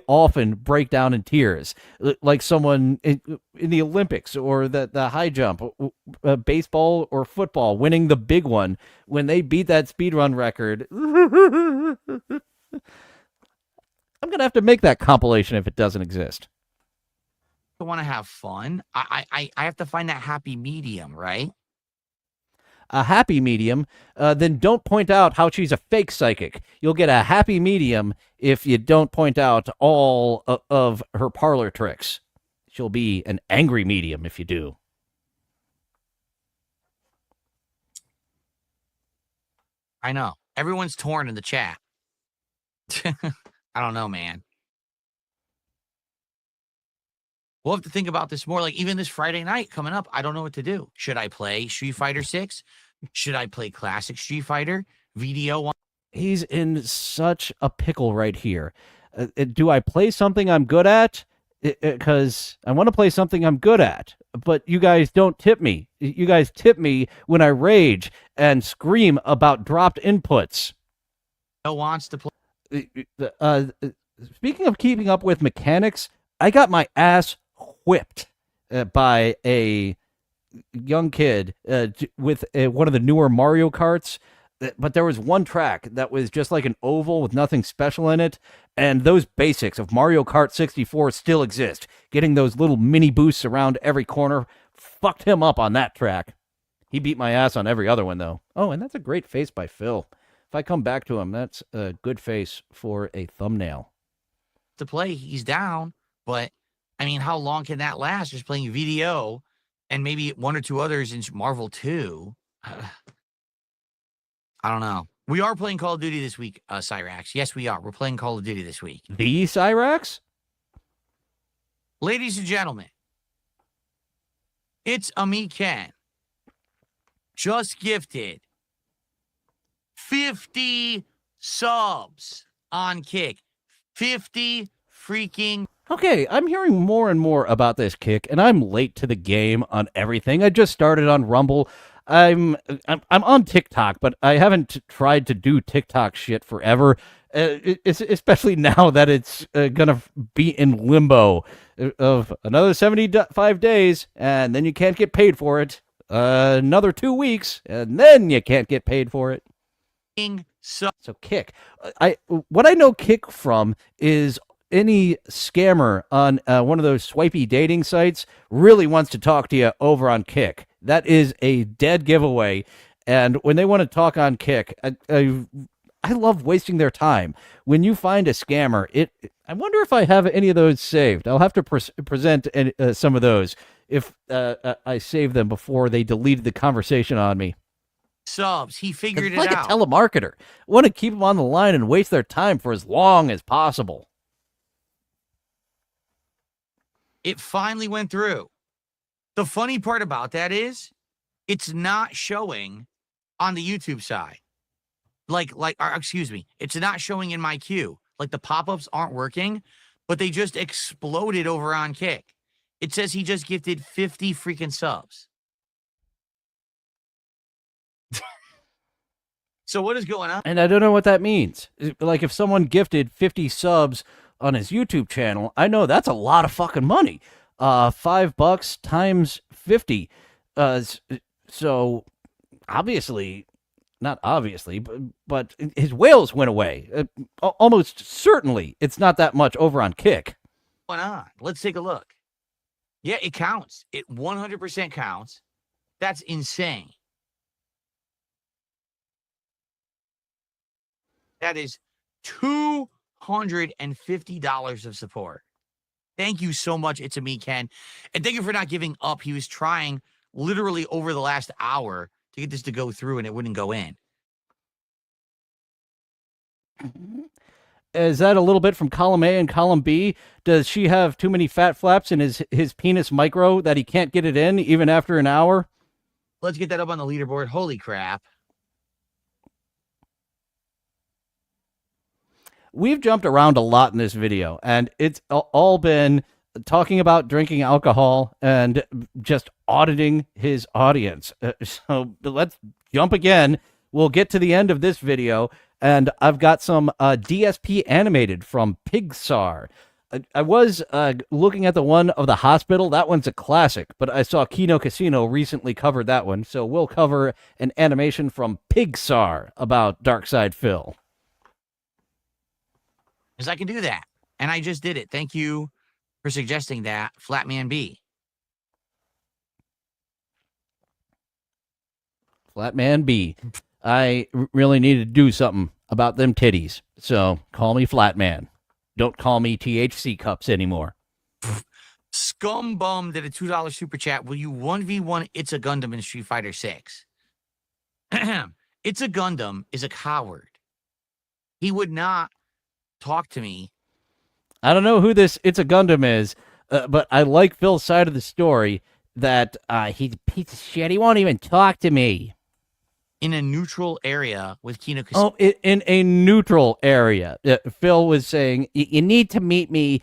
often break down in tears, like someone in the Olympics or the high jump, baseball or football, winning the big one. When they beat that speed run record, I'm going to have to make that compilation if it doesn't exist. want to have fun. I have to find that happy medium, right? a happy medium, then don't point out how she's a fake psychic. You'll get a happy medium if you don't point out all of her parlor tricks. She'll be an angry medium if you do. I know. Everyone's torn in the chat. I don't know, man. We'll have to think about this more. Like, even this Friday night coming up, I don't know what to do. Should I play Street Fighter 6? Should I play classic Street Fighter? VDO? He's in such a pickle right here. Do I play something I'm good at? Because I want to play something I'm good at, but you guys don't tip me. You guys tip me when I rage and scream about dropped inputs. No wants to play. Speaking of keeping up with mechanics, I got my ass whipped by a young kid with one of the newer Mario Karts. But there was one track that was just like an oval with nothing special in it, and those basics of Mario Kart 64 still exist. Getting those little mini boosts around every corner fucked him up on that track. He beat my ass on every other one, though. Oh, and that's a great face by Phil. If I come back to him, that's a good face for a thumbnail. To play, he's down, but I mean, how long can that last? Just playing VDO and maybe one or two others in Marvel 2. I don't know. We are playing Call of Duty this week, Cyrax. Yes, we are. We're playing Call of Duty this week. The Cyrax? Ladies and gentlemen, it's Ami Ken. Just gifted 50 subs on Kick. 50 freaking. Okay, I'm hearing more and more about this Kick, and I'm late to the game on everything. I just started on Rumble. I'm on TikTok, but I haven't tried to do TikTok shit forever. It's especially now that it's gonna be in limbo of another 75 days, and then you can't get paid for it. Another 2 weeks, and then you can't get paid for it. So Kick. What I know Kick from is any scammer on one of those swipey dating sites really wants to talk to you over on Kick. That is a dead giveaway. And when they want to talk on Kick, I love wasting their time. When you find a scammer, I wonder if I have any of those saved. I'll have to present some of those if I save them before they deleted the conversation on me. Subs, he figured it out. Like a telemarketer. I want to keep them on the line and waste their time for as long as possible. It finally went through. The funny part about that is it's not showing on the YouTube side. Excuse me, it's not showing in my queue. Like, the pop-ups aren't working, but they just exploded over on Kick. It says he just gifted 50 freaking subs. So what is going on? And I don't know what that means. Like, if someone gifted 50 subs on his YouTube channel, I know that's a lot of fucking money. $5 times 50. So obviously, not obviously, but his whales went away. Almost certainly, it's not that much over on Kick. What's going on? Let's take a look. Yeah, it counts. It 100% counts. That's insane. That is $250 of support. Thank you so much. It's a me, Ken. And thank you for not giving up. He was trying literally over the last hour to get this to go through, and it wouldn't go in. Is that a little bit from column A and column B? Does she have too many fat flaps in his penis micro that he can't get it in even after an hour? Let's get that up on the leaderboard. Holy crap. We've jumped around a lot in this video, and it's all been talking about drinking alcohol and just auditing his audience. So let's jump again. We'll get to the end of this video, and I've got some DSP animated from Pixar. I was looking at the one of the hospital. That one's a classic, but I saw Kino Casino recently covered that one, so we'll cover an animation from Pixar about DarkSydePhil. Because I can do that. And I just did it. Thank you for suggesting that, Flatman B. Flatman B. I really need to do something about them titties. So call me Flatman. Don't call me THC cups anymore. Scumbum did a $2 super chat. Will you 1v1 It's a Gundam in Street Fighter 6? It's a Gundam is a coward. He would not talk to me. I don't know who this It's a Gundam is, but I like Phil's side of the story that he's a piece of shit. He won't even talk to me. In a neutral area with Kino Casino. Oh, in a neutral area. Phil was saying, you need to meet me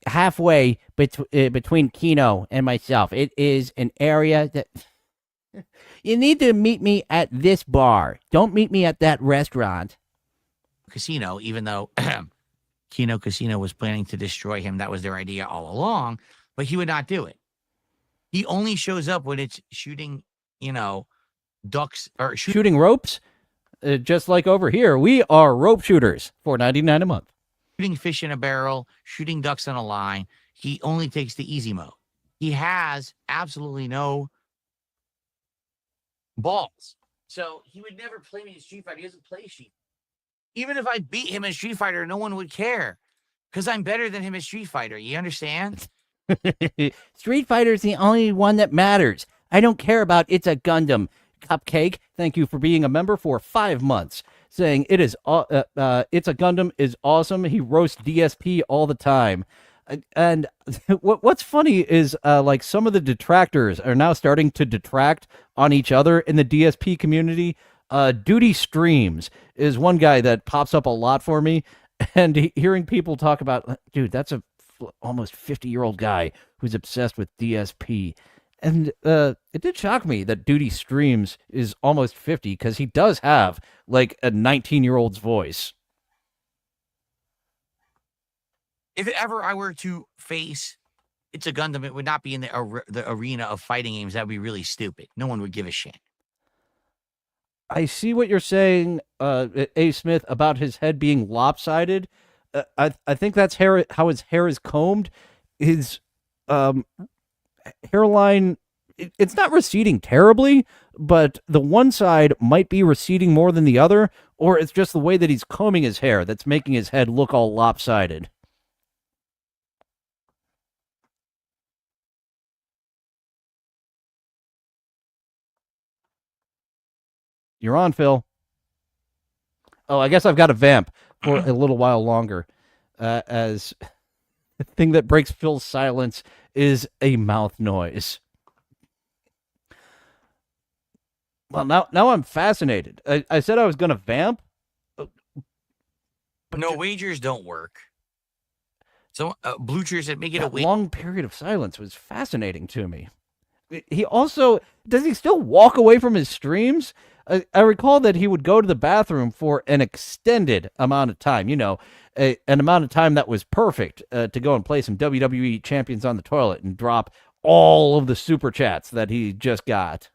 halfway between Kino and myself. It is an area that... You need to meet me at this bar. Don't meet me at that restaurant. Casino, even though Kino Casino was planning to destroy him. That was their idea all along, but he would not do it. He only shows up when it's shooting, ducks or shooting ropes. Just like over here, we are rope shooters, $4.99 a month. Shooting fish in a barrel, shooting ducks on a line. He only takes the easy mode. He has absolutely no balls. So he would never play me in Street Fighter. He doesn't play Street. Even if I beat him in Street Fighter, no one would care because I'm better than him in Street Fighter. You understand? Street Fighter's the only one that matters. I don't care about It's a Gundam. Cupcake, thank you for being a member for 5 months. Saying It's a Gundam is awesome. He roasts DSP all the time. And what's funny is like some of the detractors are now starting to detract on each other in the DSP community. Duty Streams is one guy that pops up a lot for me, and hearing people talk about, dude, that's a almost 50-year-old guy who's obsessed with DSP. And it did shock me that Duty Streams is almost 50 because he does have like a 19-year-old's voice. If ever I were to face It's a Gundam, it would not be in the arena of fighting games. That would be really stupid. No one would give a shit. I see what you're saying, A. Smith, about his head being lopsided. I think that's how his hair is combed. His hairline, it's not receding terribly, but the one side might be receding more than the other, or it's just the way that he's combing his hair that's making his head look all lopsided. You're on, Phil. Oh, I guess I've got to vamp for a little while longer, as the thing that breaks Phil's silence is a mouth noise. Well, now I'm fascinated. I said I was going to vamp. But no, wagers don't work. So Bluchers said make it a long period of silence was fascinating to me. He also, does he still walk away from his streams? I recall that he would go to the bathroom for an extended amount of time, an amount of time that was perfect to go and play some WWE champions on the toilet and drop all of the super chats that he just got.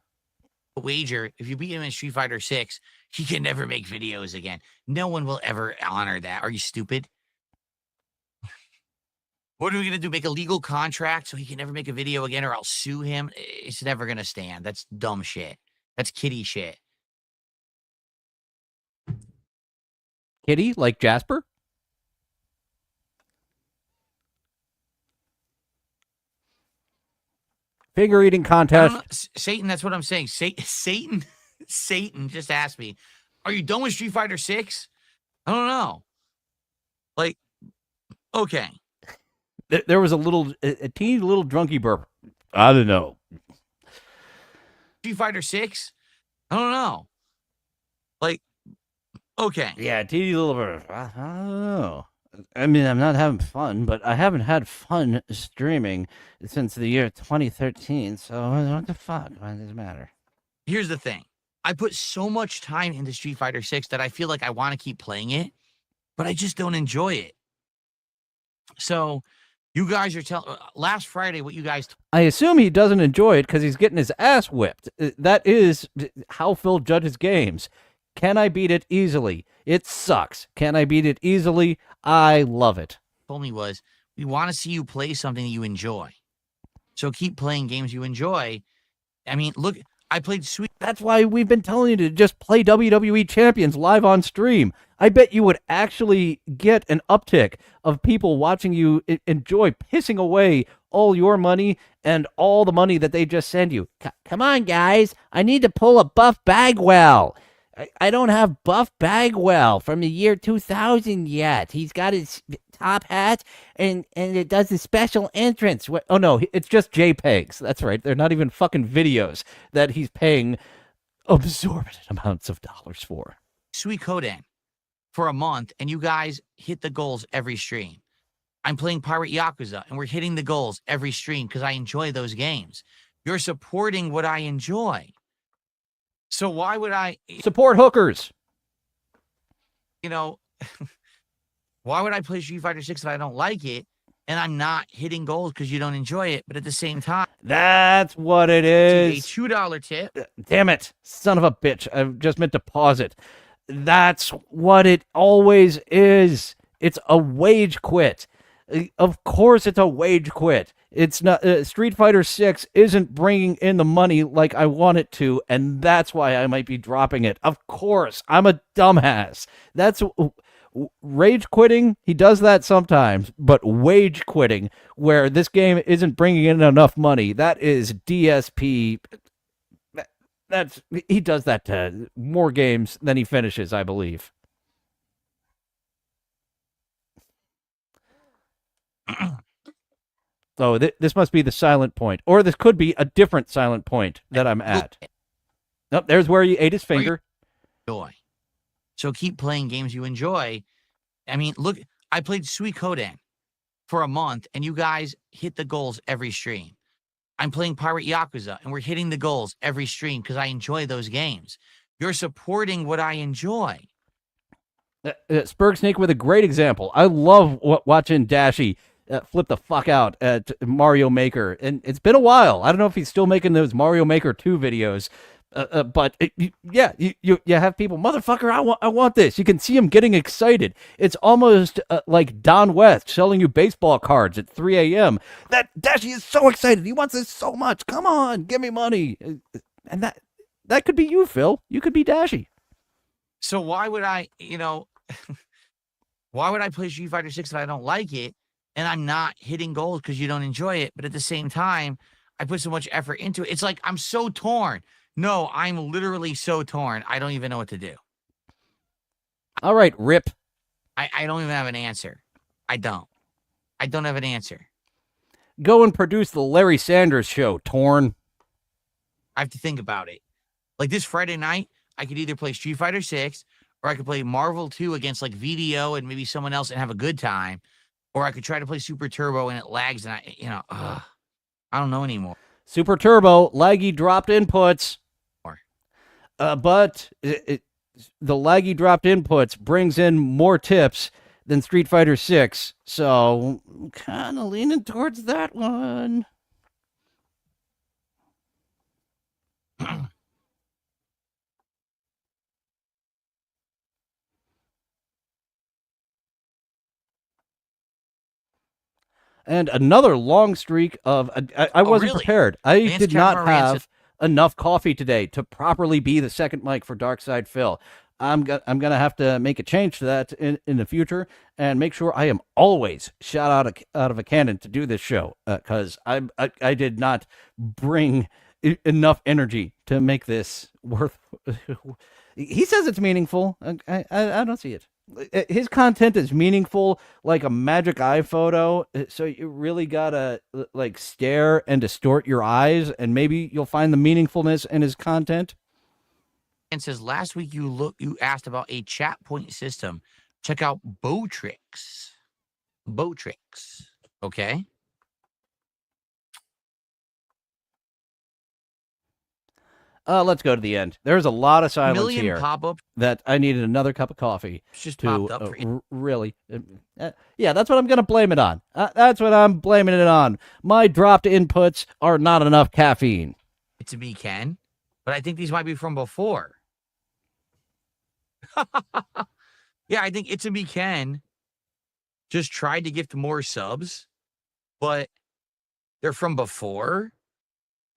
Wager, if you beat him in Street Fighter 6, he can never make videos again. No one will ever honor that. Are you stupid? What are we going to do? Make a legal contract so he can never make a video again, or I'll sue him? It's never going to stand. That's dumb shit. That's kiddie shit. Kitty, like Jasper? Figure eating contest. Satan, that's what I'm saying. Satan just asked me, are you done with Street Fighter 6? I don't know. Like, okay. There was a teeny little drunky burp. I don't know. Street Fighter 6? I don't know. Like, okay. Yeah, teeny little burp. I don't know. I mean, I'm not having fun, but I haven't had fun streaming since the year 2013, so what the fuck? Why does it matter? Here's the thing. I put so much time into Street Fighter 6 that I feel like I want to keep playing it, but I just don't enjoy it. So you guys are telling last Friday what you guys. I assume he doesn't enjoy it because he's getting his ass whipped. That is how Phil judges games. Can I beat it easily? It sucks. Can I beat it easily? I love it. Told me was, we want to see you play something that you enjoy. So keep playing games you enjoy. I mean, look, I played Sweet. That's why we've been telling you to just play WWE Champions live on stream. I bet you would actually get an uptick of people watching you enjoy pissing away all your money and all the money that they just send you. Come on, guys. I need to pull a Buff Bagwell. I don't have Buff Bagwell from the year 2000 yet. He's got his top hat, and it does the special entrance. Oh, no, it's just JPEGs. That's right. They're not even fucking videos that he's paying absorbent amounts of dollars for. Suikoden for a month, and you guys hit the goals every stream. I'm playing Pirate Yakuza, and we're hitting the goals every stream because I enjoy those games. You're supporting what I enjoy. So why would I support hookers? You know, why would I play Street Fighter 6 if I don't like it and I'm not hitting goals because you don't enjoy it? But at the same time, that's what it is. A $2 tip. Damn it, son of a bitch. I just meant to pause it. That's what it always is. It's a wage quit. Of course it's a wage quit. It's not Street Fighter 6 isn't bringing in the money like I want it to, and that's why I might be dropping it. Of course, I'm a dumbass. That's rage quitting. He does that sometimes, but wage quitting, where this game isn't bringing in enough money, that is DSP. He does that to more games than he finishes, I believe. So this must be the silent point, or this could be a different silent point that I'm at. Nope, there's where he ate his finger. Enjoy. So keep playing games you enjoy. I mean, look, I played Suikoden for a month, and you guys hit the goals every stream. I'm playing Pirate Yakuza, and we're hitting the goals every stream because I enjoy those games. You're supporting what I enjoy. Spurg Snake with a great example. I love watching Dashi flip the fuck out at Mario Maker, and it's been a while. I don't know if he's still making those Mario Maker 2 videos, but you have people, motherfucker, I want this. You can see him getting excited. It's almost like Don West selling you baseball cards at 3 a.m. That Dashi is so excited. He wants this so much. Come on, give me money. And that could be you, Phil. You could be Dashi. So why would I, why would I play Street Fighter 6 if I don't like it and I'm not hitting goals because you don't enjoy it? But at the same time, I put so much effort into it. It's like I'm so torn. No, I'm literally so torn. I don't even know what to do. All right, Rip. I don't even have an answer. I don't have an answer. Go and produce the Larry Sanders Show, Torn. I have to think about it. Like this Friday night, I could either play Street Fighter 6 or I could play Marvel 2 against like VDO and maybe someone else and have a good time. Or I could try to play Super Turbo and it lags and I don't know anymore. Super Turbo, laggy dropped inputs. But the laggy dropped inputs brings in more tips than Street Fighter 6. So I'm kind of leaning towards that one. And another long streak of I wasn't really? prepared. I Vance did not Cameron have enough coffee today to properly be the second mic for DarkSydePhil. I'm gonna have to make a change to that in the future and make sure I am always shot out of a cannon to do this show, because I did not bring enough energy to make this worth. He says it's meaningful. I don't see it. His content is meaningful like a magic eye photo, so you really gotta like stare and distort your eyes, and maybe you'll find the meaningfulness in his content. And says last week you asked about a chat point system. Check out Bowtrix. Okay. Let's go to the end. There's a lot of silence here. Pop-up that I needed another cup of coffee. It's just to popped up for really. Yeah, that's what I'm gonna blame it on. That's what I'm blaming it on. My dropped inputs are not enough caffeine. It's a me, Ken, but I think these might be from before. Yeah, I think It's a Me Ken just tried to gift more subs, but they're from before.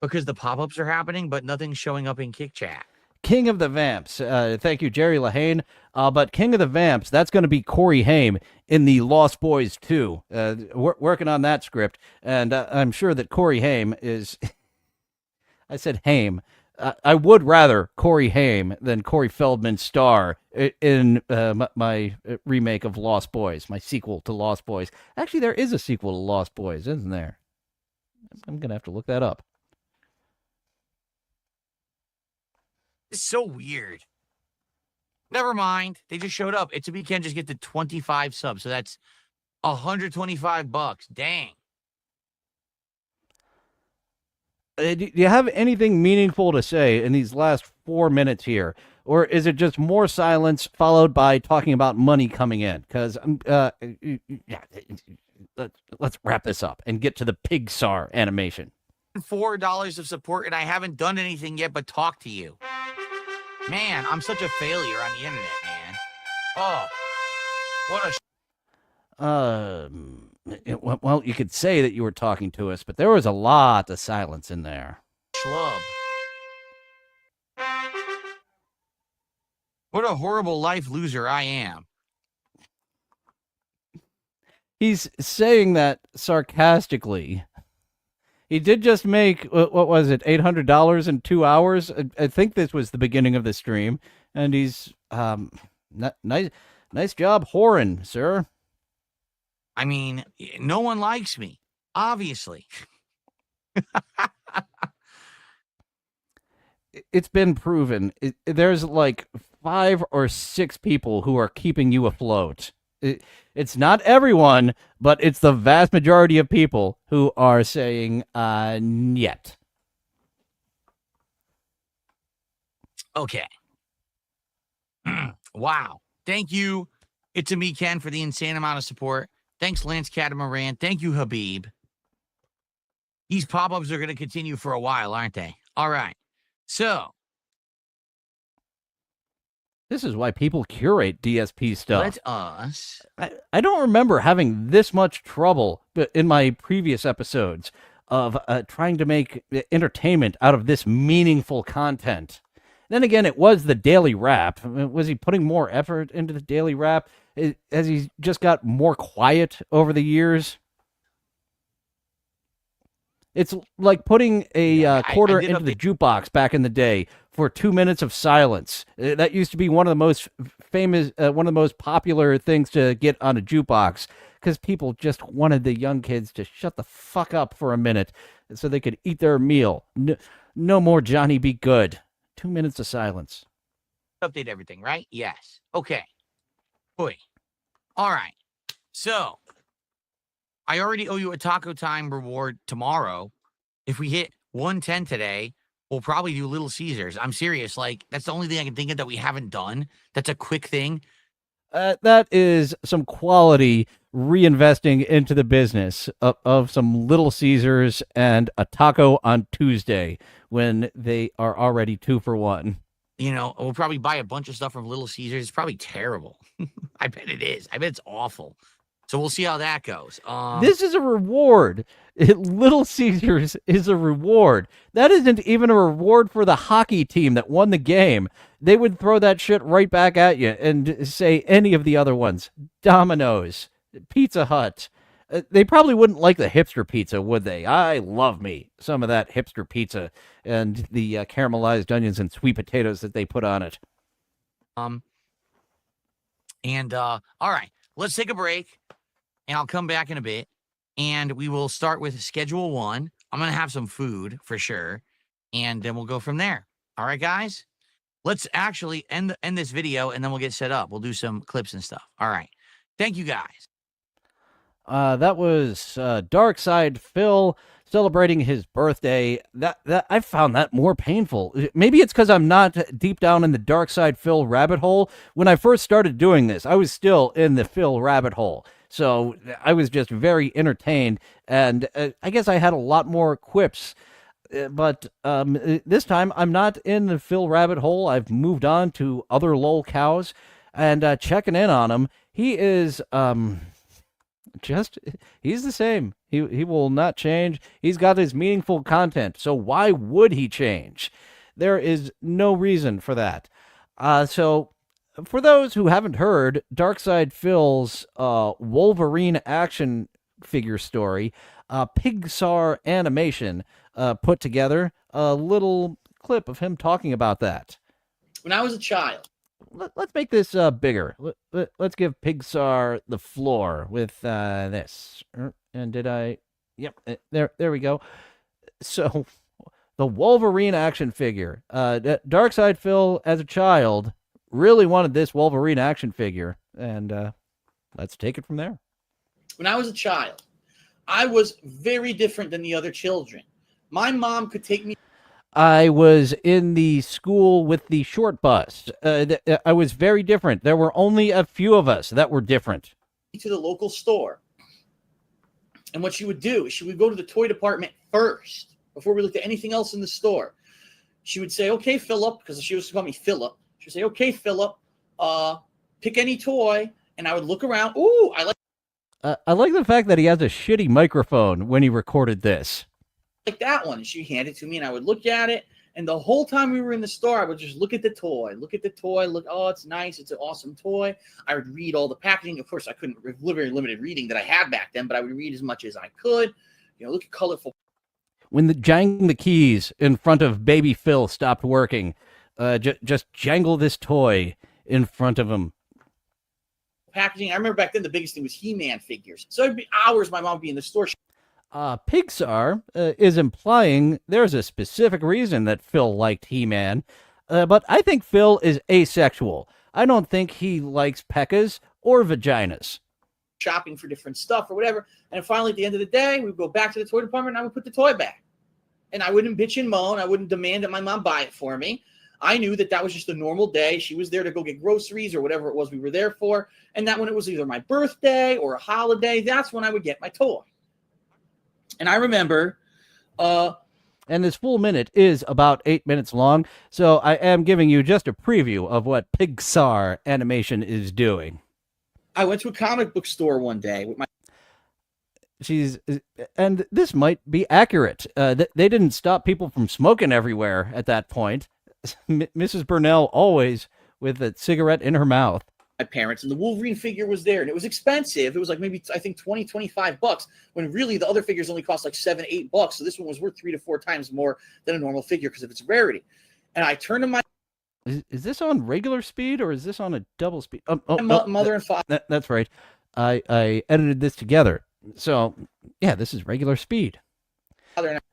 because the pop-ups are happening, but nothing's showing up in Kick Chat. King of the Vamps. Thank you, Jerry Lahane. But King of the Vamps, that's going to be Corey Haim in the Lost Boys 2. Working on that script. And I'm sure that Corey Haim is... I said Haim. I would rather Corey Haim than Corey Feldman star in my remake of Lost Boys, my sequel to Lost Boys. Actually, there is a sequel to Lost Boys, isn't there? I'm going to have to look that up. It's so weird. Never mind. They just showed up. It's a weekend. Just get the 25 subs. So that's $125. Dang. Do you have anything meaningful to say in these last 4 minutes here? Or is it just more silence followed by talking about money coming in? Because let's wrap this up and get to the Pixar animation. $4 of support, and I haven't done anything yet but talk to you. Man, I'm such a failure on the internet, man. Oh, what a... Well, you could say that you were talking to us, but there was a lot of silence in there. Schlub. What a horrible life loser I am. He's saying that sarcastically. He did just make, what was it, $800 in 2 hours? I think this was the beginning of the stream. And he's, nice job whoring, sir. I mean, no one likes me, obviously. It's been proven. There's like 5 or 6 people who are keeping you afloat. It's not everyone, but it's the vast majority of people who are saying, "Niet." Okay. Wow. Thank you. It's a me, Ken, for the insane amount of support. Thanks, Lance Catamaran. Thank you, Habib. These pop-ups are going to continue for a while, aren't they? All right. So. This is why people curate DSP stuff. Let us. I don't remember having this much trouble in my previous episodes of trying to make entertainment out of this meaningful content. Then again, it was the daily wrap. Was he putting more effort into the daily wrap? Has he just got more quiet over the years? It's like putting a quarter into the jukebox back in the day for 2 minutes of silence. That used to be one of the most famous, one of the most popular things to get on a jukebox because people just wanted the young kids to shut the fuck up for a minute so they could eat their meal. No more Johnny Be Good. 2 minutes of silence. Update everything, right? Yes. Okay. Boy. All right. So, I already owe you a Taco Time reward tomorrow. If we hit 110 today, we'll probably do Little Caesars. I'm serious. Like, that's the only thing I can think of that we haven't done. That's a quick thing. That is some quality reinvesting into the business of some Little Caesars and a taco on Tuesday when they are already 2 for $1. You know, we'll probably buy a bunch of stuff from Little Caesars. It's probably terrible. I bet it is. I bet it's awful. So we'll see how that goes. This is a reward. Little Caesars is a reward. That isn't even a reward for the hockey team that won the game. They would throw that shit right back at you and say any of the other ones. Domino's, Pizza Hut. They probably wouldn't like the hipster pizza, would they? I love me some of that hipster pizza and the caramelized onions and sweet potatoes that they put on it. All right, let's take a break, and I'll come back in a bit, and we will start with Schedule 1. I'm going to have some food for sure, and then we'll go from there. All right, guys? Let's actually end this video, and then we'll get set up. We'll do some clips and stuff. All right. Thank you, guys. That was DarkSydePhil celebrating his birthday. That I found that more painful. Maybe it's because I'm not deep down in the DarkSydePhil rabbit hole. When I first started doing this, I was still in the Phil rabbit hole. So I was just very entertained, and I guess I had a lot more quips. But this time, I'm not in the Phil rabbit hole. I've moved on to other lol cows and checking in on him. He is... He's the same. He will not change. He's got his meaningful content. So why would he change? There is no reason for that. So for those who haven't heard, DarkSydePhil's Wolverine action figure story, Pixar animation, put together a little clip of him talking about that. When I was a child. Let's make this bigger. Let's give Pixar the floor with this. And did I? Yep. There we go. So the Wolverine action figure. DarkSydePhil, as a child, really wanted this Wolverine action figure, and let's take it from there. When I was a child, I was very different than the other children. My mom could take me. I was in the school with the short bus. I was very different. There were only a few of us that were different. To the local store. And what she would do is she would go to the toy department first before we looked at anything else in the store. She would say, okay, Philip, because she used to call me Philip. She would say, okay, Philip, pick any toy. And I would look around. Ooh, I like the fact that he has a shitty microphone when he recorded this. Like that one. And she handed it to me and I would look at it. And the whole time we were in the store, I would just look at the toy, oh, it's nice. It's an awesome toy. I would read all the packaging. Of course, I couldn't, very limited reading that I had back then, but I would read as much as I could. Look at colorful. When jangling the keys in front of baby Phil stopped working, just jangle this toy in front of him. Packaging. I remember back then the biggest thing was He-Man figures. So it'd be hours my mom would be in the store. Pixar is implying there's a specific reason that Phil liked He-Man, but I think Phil is asexual. I don't think he likes pekkas or vaginas. Shopping for different stuff or whatever. And finally, at the end of the day, we would go back to the toy department and I would put the toy back. And I wouldn't bitch and moan. I wouldn't demand that my mom buy it for me. I knew that was just a normal day. She was there to go get groceries or whatever it was we were there for. And that when it was either my birthday or a holiday, that's when I would get my toy. And I remember... and this full minute is about 8 minutes long, so I am giving you just a preview of what Pixar animation is doing. I went to a comic book store one day with my... And this might be accurate. They didn't stop people from smoking everywhere at that point. Mrs. Burnell always with a cigarette in her mouth. My parents, and the Wolverine figure was there, and it was expensive. It was like maybe, I think, $20-$25, when really the other figures only cost like $7-8. So this one was worth 3 to 4 times more than a normal figure because of its rarity. And I turned to my... Is this on regular speed or is this on a double speed? Mother and father. That's right. I edited this together. So, yeah, this is regular speed.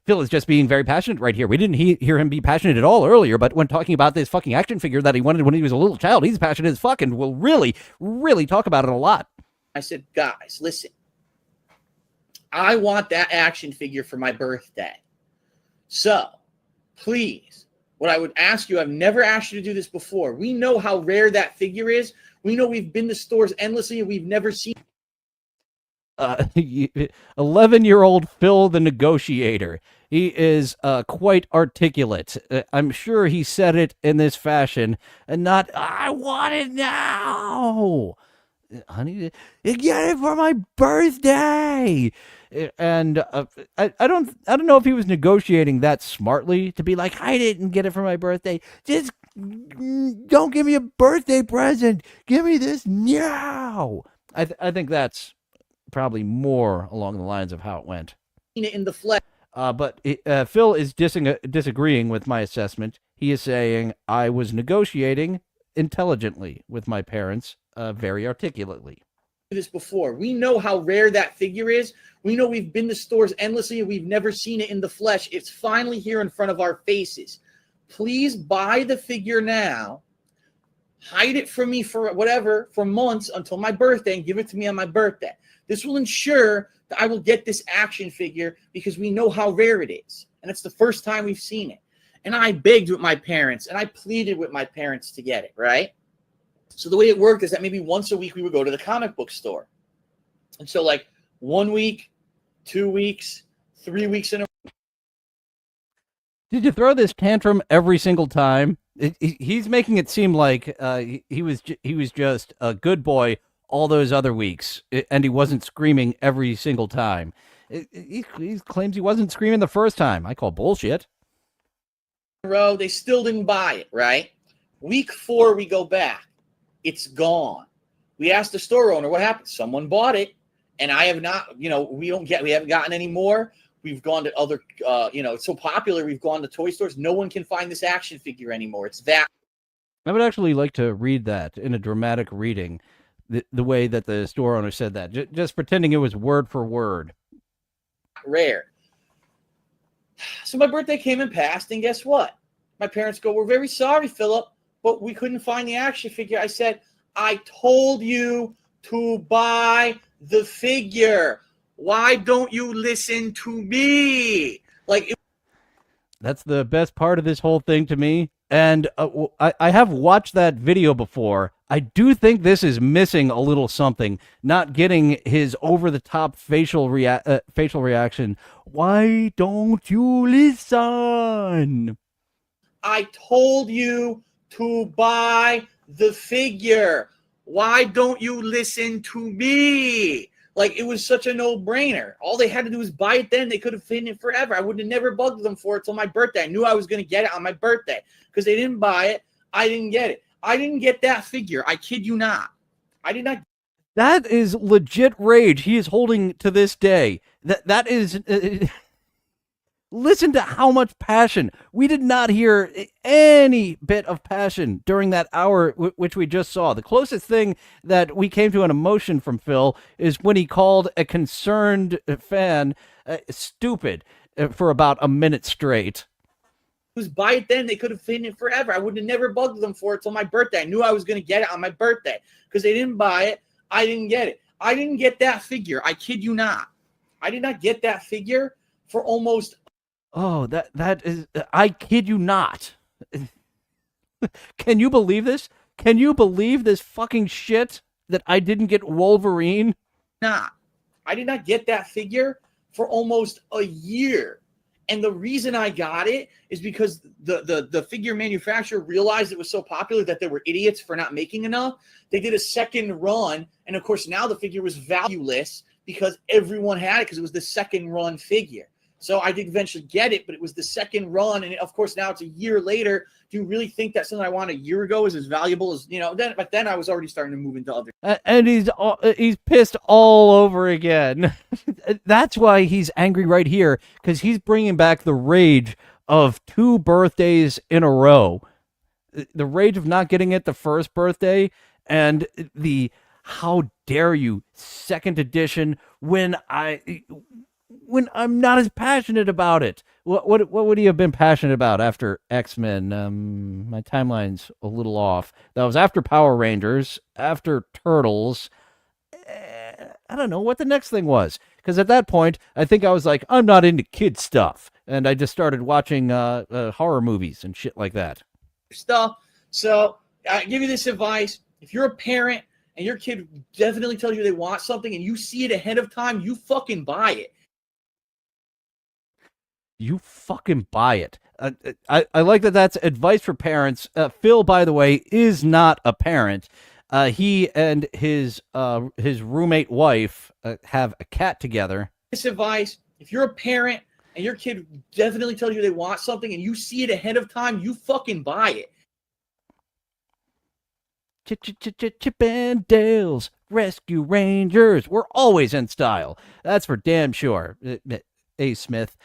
Phil is just being very passionate right here. We didn't hear him be passionate at all earlier, but when talking about this fucking action figure that he wanted when he was a little child, he's passionate as fuck and will really, really talk about it a lot. I said, guys, listen. I want that action figure for my birthday. So, please, what I would ask you, I've never asked you to do this before. We know how rare that figure is. We know we've been to stores endlessly and we've never seen 11-year-old Phil the Negotiator. He is quite articulate. I'm sure he said it in this fashion and not, I want it now. Honey, get it for my birthday. And I don't know if he was negotiating that smartly to be like, I didn't get it for my birthday. Just don't give me a birthday present. Give me this now. I think that's probably more along the lines of how it went. In the flesh. But Phil is disagreeing with my assessment. He is saying I was negotiating intelligently with my parents, very articulately. This before. We know how rare that figure is. We know we've been to stores endlessly and we've never seen it in the flesh. It's finally here in front of our faces. Please buy the figure now. Hide it from me for whatever, for months until my birthday and give it to me on my birthday. This will ensure that I will get this action figure because we know how rare it is. And it's the first time we've seen it. And I begged with my parents and I pleaded with my parents to get it, right? So the way it worked is that maybe once a week we would go to the comic book store. And so like 1 week, 2 weeks, 3 weeks in a... Did you throw this tantrum every single time? He's making it seem like he was just a good boy all those other weeks, and he wasn't screaming every single time. He claims he wasn't screaming the first time. I call bullshit. Row, they still didn't buy it, right? Week 4, we go back. It's gone. We asked the store owner what happened. Someone bought it, and I have not, we haven't gotten any more. We've gone to other, it's so popular. We've gone to toy stores. No one can find this action figure anymore. It's that. I would actually like to read that in a dramatic reading, the way that the store owner said that, just pretending it was word for word. Rare. So my birthday came and passed, and guess what? My parents go, "We're very sorry, Philip, but we couldn't find the action figure." I said, "I told you to buy the figure. Why don't you listen to me?" That's the best part of this whole thing to me. And I have watched that video before. I do think this is missing a little something, not getting his over-the-top facial reaction. Why don't you listen? I told you to buy the figure. Why don't you listen to me? It was such a no-brainer. All they had to do was buy it then. They could have hidden it forever. I would have never bugged them for it till my birthday. I knew I was going to get it on my birthday because they didn't buy it. I didn't get it. I didn't get that figure. I kid you not. I did not. That is legit rage he is holding to this day. That is... Listen to how much passion. We did not hear any bit of passion during that hour which we just saw. The closest thing that we came to an emotion from Phil is when he called a concerned fan stupid for about a minute straight. Was buy it then. They could have hidden it forever. I would have never bugged them for it till my birthday. I knew I was going to get it on my birthday because they didn't buy it. I didn't get it. I didn't get that figure. I kid you not. I did not get that figure for almost... Oh, that is... I kid you not. Can you believe this? Can you believe this fucking shit that I didn't get Wolverine? Nah, I did not get that figure for almost a year. And the reason I got it is because the figure manufacturer realized it was so popular that they were idiots for not making enough. They did a second run. And of course, now the figure was valueless because everyone had it because it was the second run figure. So I did eventually get it, but it was the second run. And of course, now it's a year later. Do you really think that something I wanted a year ago is as valuable as, then? But then I was already starting to move into other. And he's pissed all over again. That's why he's angry right here, because he's bringing back the rage of 2 birthdays in a row. The rage of not getting it the first birthday, and the how dare you second edition when I'm not as passionate about it. What would he have been passionate about after X-Men? My timeline's a little off. That was after Power Rangers, after Turtles. I don't know what the next thing was. Because at that point, I think I was like, I'm not into kid stuff. And I just started watching horror movies and shit like that. Stuff. So I give you this advice. If you're a parent and your kid definitely tells you they want something and you see it ahead of time, you fucking buy it. You fucking buy it. I like that that's advice for parents. Phil, by the way, is not a parent. He and his roommate wife have a cat together. This advice, if you're a parent and your kid definitely tells you they want something and you see it ahead of time, you fucking buy it. Chip and Dale's Rescue Rangers. We're always in style. That's for damn sure. A. Smith.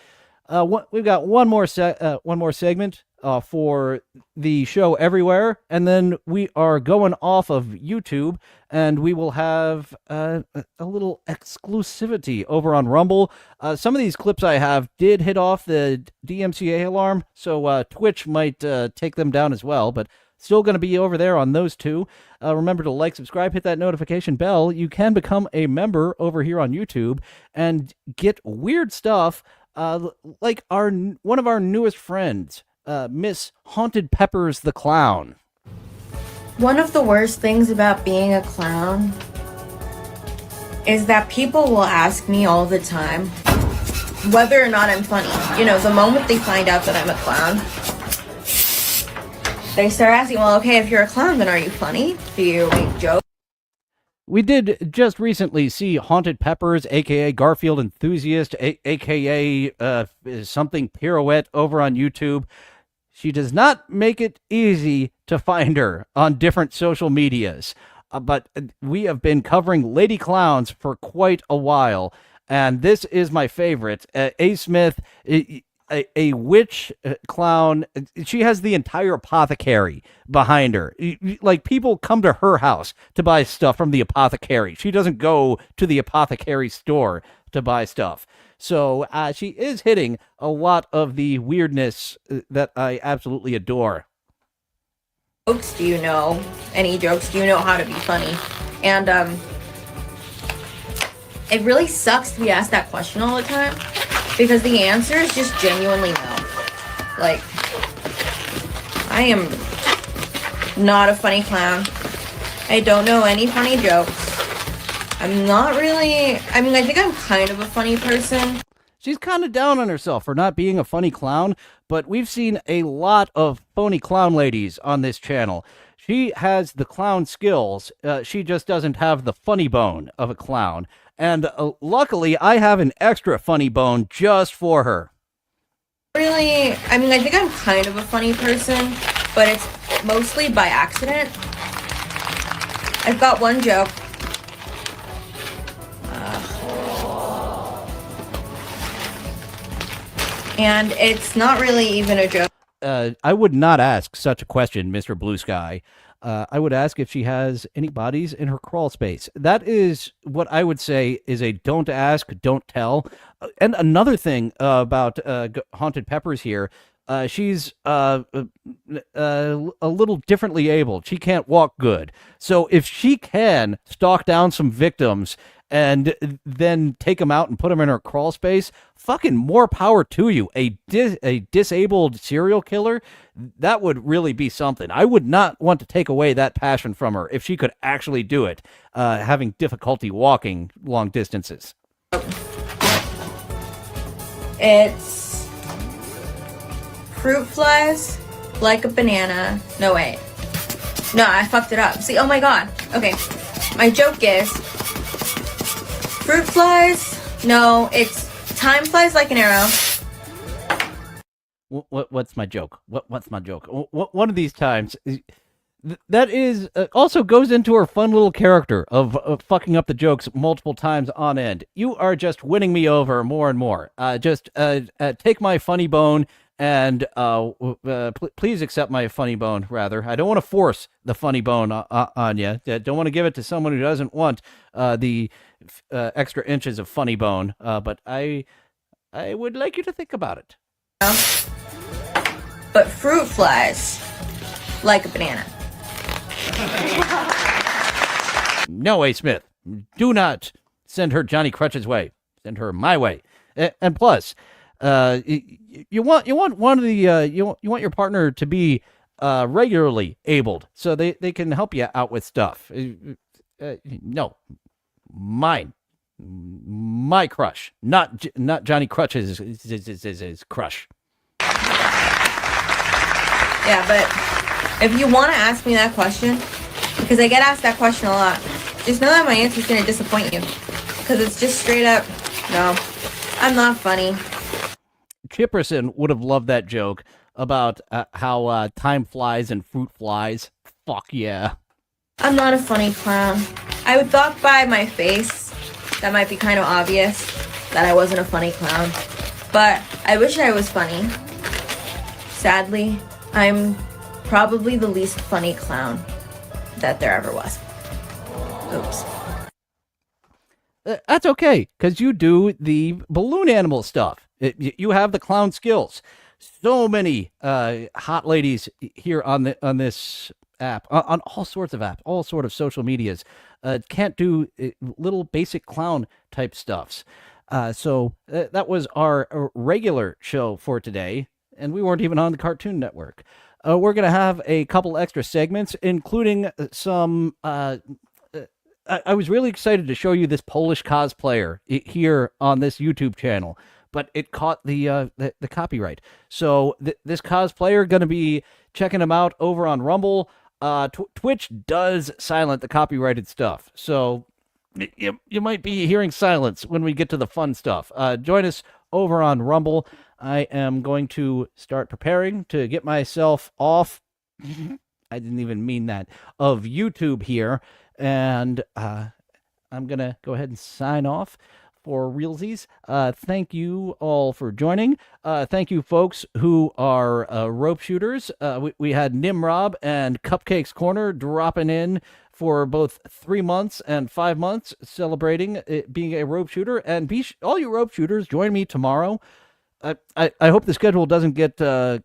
We've got one more segment for the show everywhere, and then we are going off of YouTube, and we will have a little exclusivity over on Rumble. Some of these clips I have did hit off the DMCA alarm, so Twitch might take them down as well, but still going to be over there on those two. Remember to like, subscribe, hit that notification bell. You can become a member over here on YouTube and get weird stuff. Like one of our newest friends, Miss Haunted Peppers the Clown. One of the worst things about being a clown is that people will ask me all the time whether or not I'm funny. The moment they find out that I'm a clown, they start asking, well, okay, if you're a clown, then are you funny? Do you make jokes? We did just recently see Haunted Peppers, aka Garfield Enthusiast, aka something pirouette over on YouTube. She does not make it easy to find her on different social medias. But we have been covering lady clowns for quite a while, and this is my favorite. A. Smith, a witch clown. She has the entire apothecary behind her. Like, people come to her house to buy stuff from the apothecary. She doesn't go to the apothecary store to buy stuff. So she is hitting a lot of the weirdness that I absolutely adore. Jokes do you know? Any jokes? Do you know how to be funny? And it really sucks to be asked that question all the time, because the answer is just genuinely no. Like, I am not a funny clown. I don't know any funny jokes. I'm not really, I mean, I think I'm kind of a funny person. She's kind of down on herself for not being a funny clown, but we've seen a lot of phony clown ladies on this channel. She has the clown skills. She just doesn't have the funny bone of a clown. And luckily, I have an extra funny bone just for her. Really, I mean, I think I'm kind of a funny person, but it's mostly by accident. I've got one joke. And it's not really even a joke. I would not ask such a question, Mr. Blue Sky. I would ask if she has any bodies in her crawl space. That is what I would say is a don't ask, don't tell. And another thing about Haunted Peppers here, she's a little differently abled. She can't walk good. So if she can stalk down some victims and then take them out and put them in her crawl space, fucking more power to you. A disabled serial killer, that would really be something. I would not want to take away that passion from her if she could actually do it, having difficulty walking long distances. It's fruit flies like a banana. No, wait. No, I fucked it up. See, oh my god. Okay, my joke is fruit flies. No, it's time flies like an arrow. What's my joke? What's my joke? One of these times, that is also goes into her fun little character of fucking up the jokes multiple times on end. You are just winning me over more and more. Just take my funny bone and please accept my funny bone, rather. I don't want to force the funny bone on you. Don't want to give it to someone who doesn't want the extra inches of funny bone, but I would like you to think about it. But fruit flies like a banana. No, A. Smith. Do not send her Johnny Crutch's way. Send her my way. And plus, you want one of the you want your partner to be regularly abled so they can help you out with stuff. No, mine, my crush, not Johnny Crutch's his crush. Yeah, but if you want to ask me that question, because I get asked that question a lot, just know that my answer is going to disappoint you, because it's just straight up, no, I'm not funny. Chipperson would have loved that joke about how time flies and fruit flies. Fuck yeah. I'm not a funny clown. I would thought by my face that might be kind of obvious that I wasn't a funny clown, but I wish I was funny. Sadly, I'm probably the least funny clown that there ever was. Oops. That's okay, because you do the balloon animal stuff. You have the clown skills. So many hot ladies here on this app, on all sorts of apps, all sort of social medias, can't do little basic clown type stuffs. So that was our regular show for today, and we weren't even on the Cartoon Network. We're going to have a couple extra segments, including some... I was really excited to show you this Polish cosplayer here on this YouTube channel, but it caught the copyright. So this cosplayer, going to be checking him out over on Rumble. Twitch does silent the copyrighted stuff, so you might be hearing silence when we get to the fun stuff. Join us over on Rumble. I am going to start preparing to get myself off. I didn't even mean that, of YouTube here, and I'm going to go ahead and sign off for realsies. Thank you all for joining. Thank you, folks who are rope shooters. We had Nimrob and Cupcakes Corner dropping in for both 3 months and 5 months, celebrating it being a rope shooter. And all you rope shooters, join me tomorrow. I hope the schedule doesn't get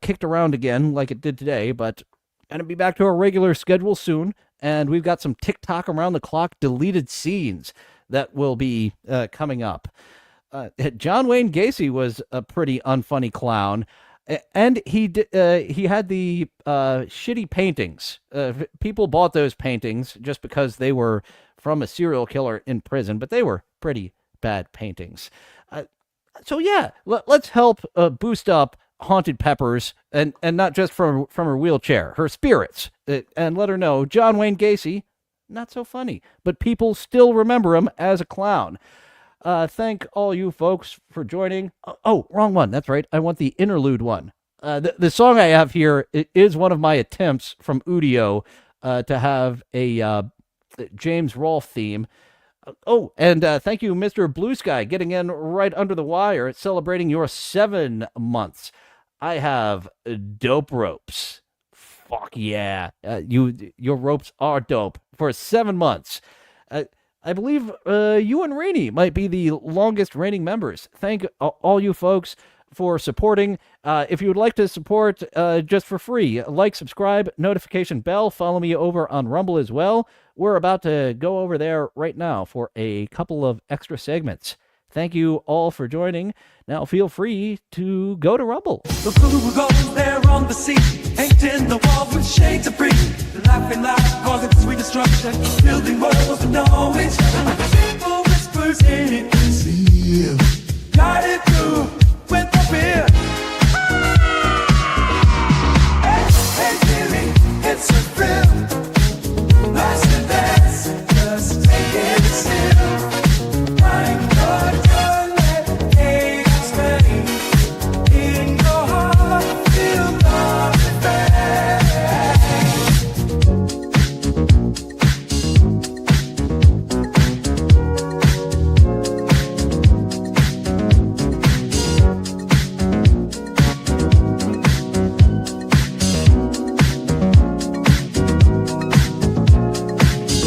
kicked around again like it did today, but going to be back to our regular schedule soon. And we've got some TikTok around the clock deleted scenes that will be coming up. John Wayne Gacy was a pretty unfunny clown, and he had the shitty paintings. People bought those paintings just because they were from a serial killer in prison, but they were pretty bad paintings. So yeah, let's help boost up Haunted Peppers, and not just from her wheelchair, her spirits, and let her know John Wayne Gacy, not so funny, but people still remember him as a clown. Thank all you folks for joining. Oh, wrong one. That's right. I want the interlude one. The song I have here is one of my attempts from Udio to have a James Rolfe theme. Oh, and thank you, Mr. Blue Sky, getting in right under the wire, celebrating your 7 months. I have dope ropes. Fuck yeah. Your ropes are dope for 7 months. I believe you and Rainey might be the longest reigning members. Thank all you folks for supporting. If you would like to support just for free, like, subscribe, notification bell, follow me over on Rumble as well. We're about to go over there right now for a couple of extra segments. Thank you all for joining. Now feel free to go to Rumble. The blue goes there on the seat, inked in the wall with shades of green. Laughing loud, causing sweet destruction, building walls to know each other. People whispers in his ear, guided through with the fear. Hey, feeling, it's a thrill. Nice and dance, just take it still. I'm not gonna let chaos reign in your heart. Feel nothing bad.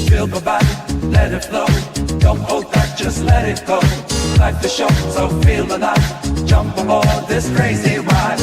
Feel the body, let it flow. Don't hold back, just let it go. Life is short, so feel alive. Jump aboard this crazy ride.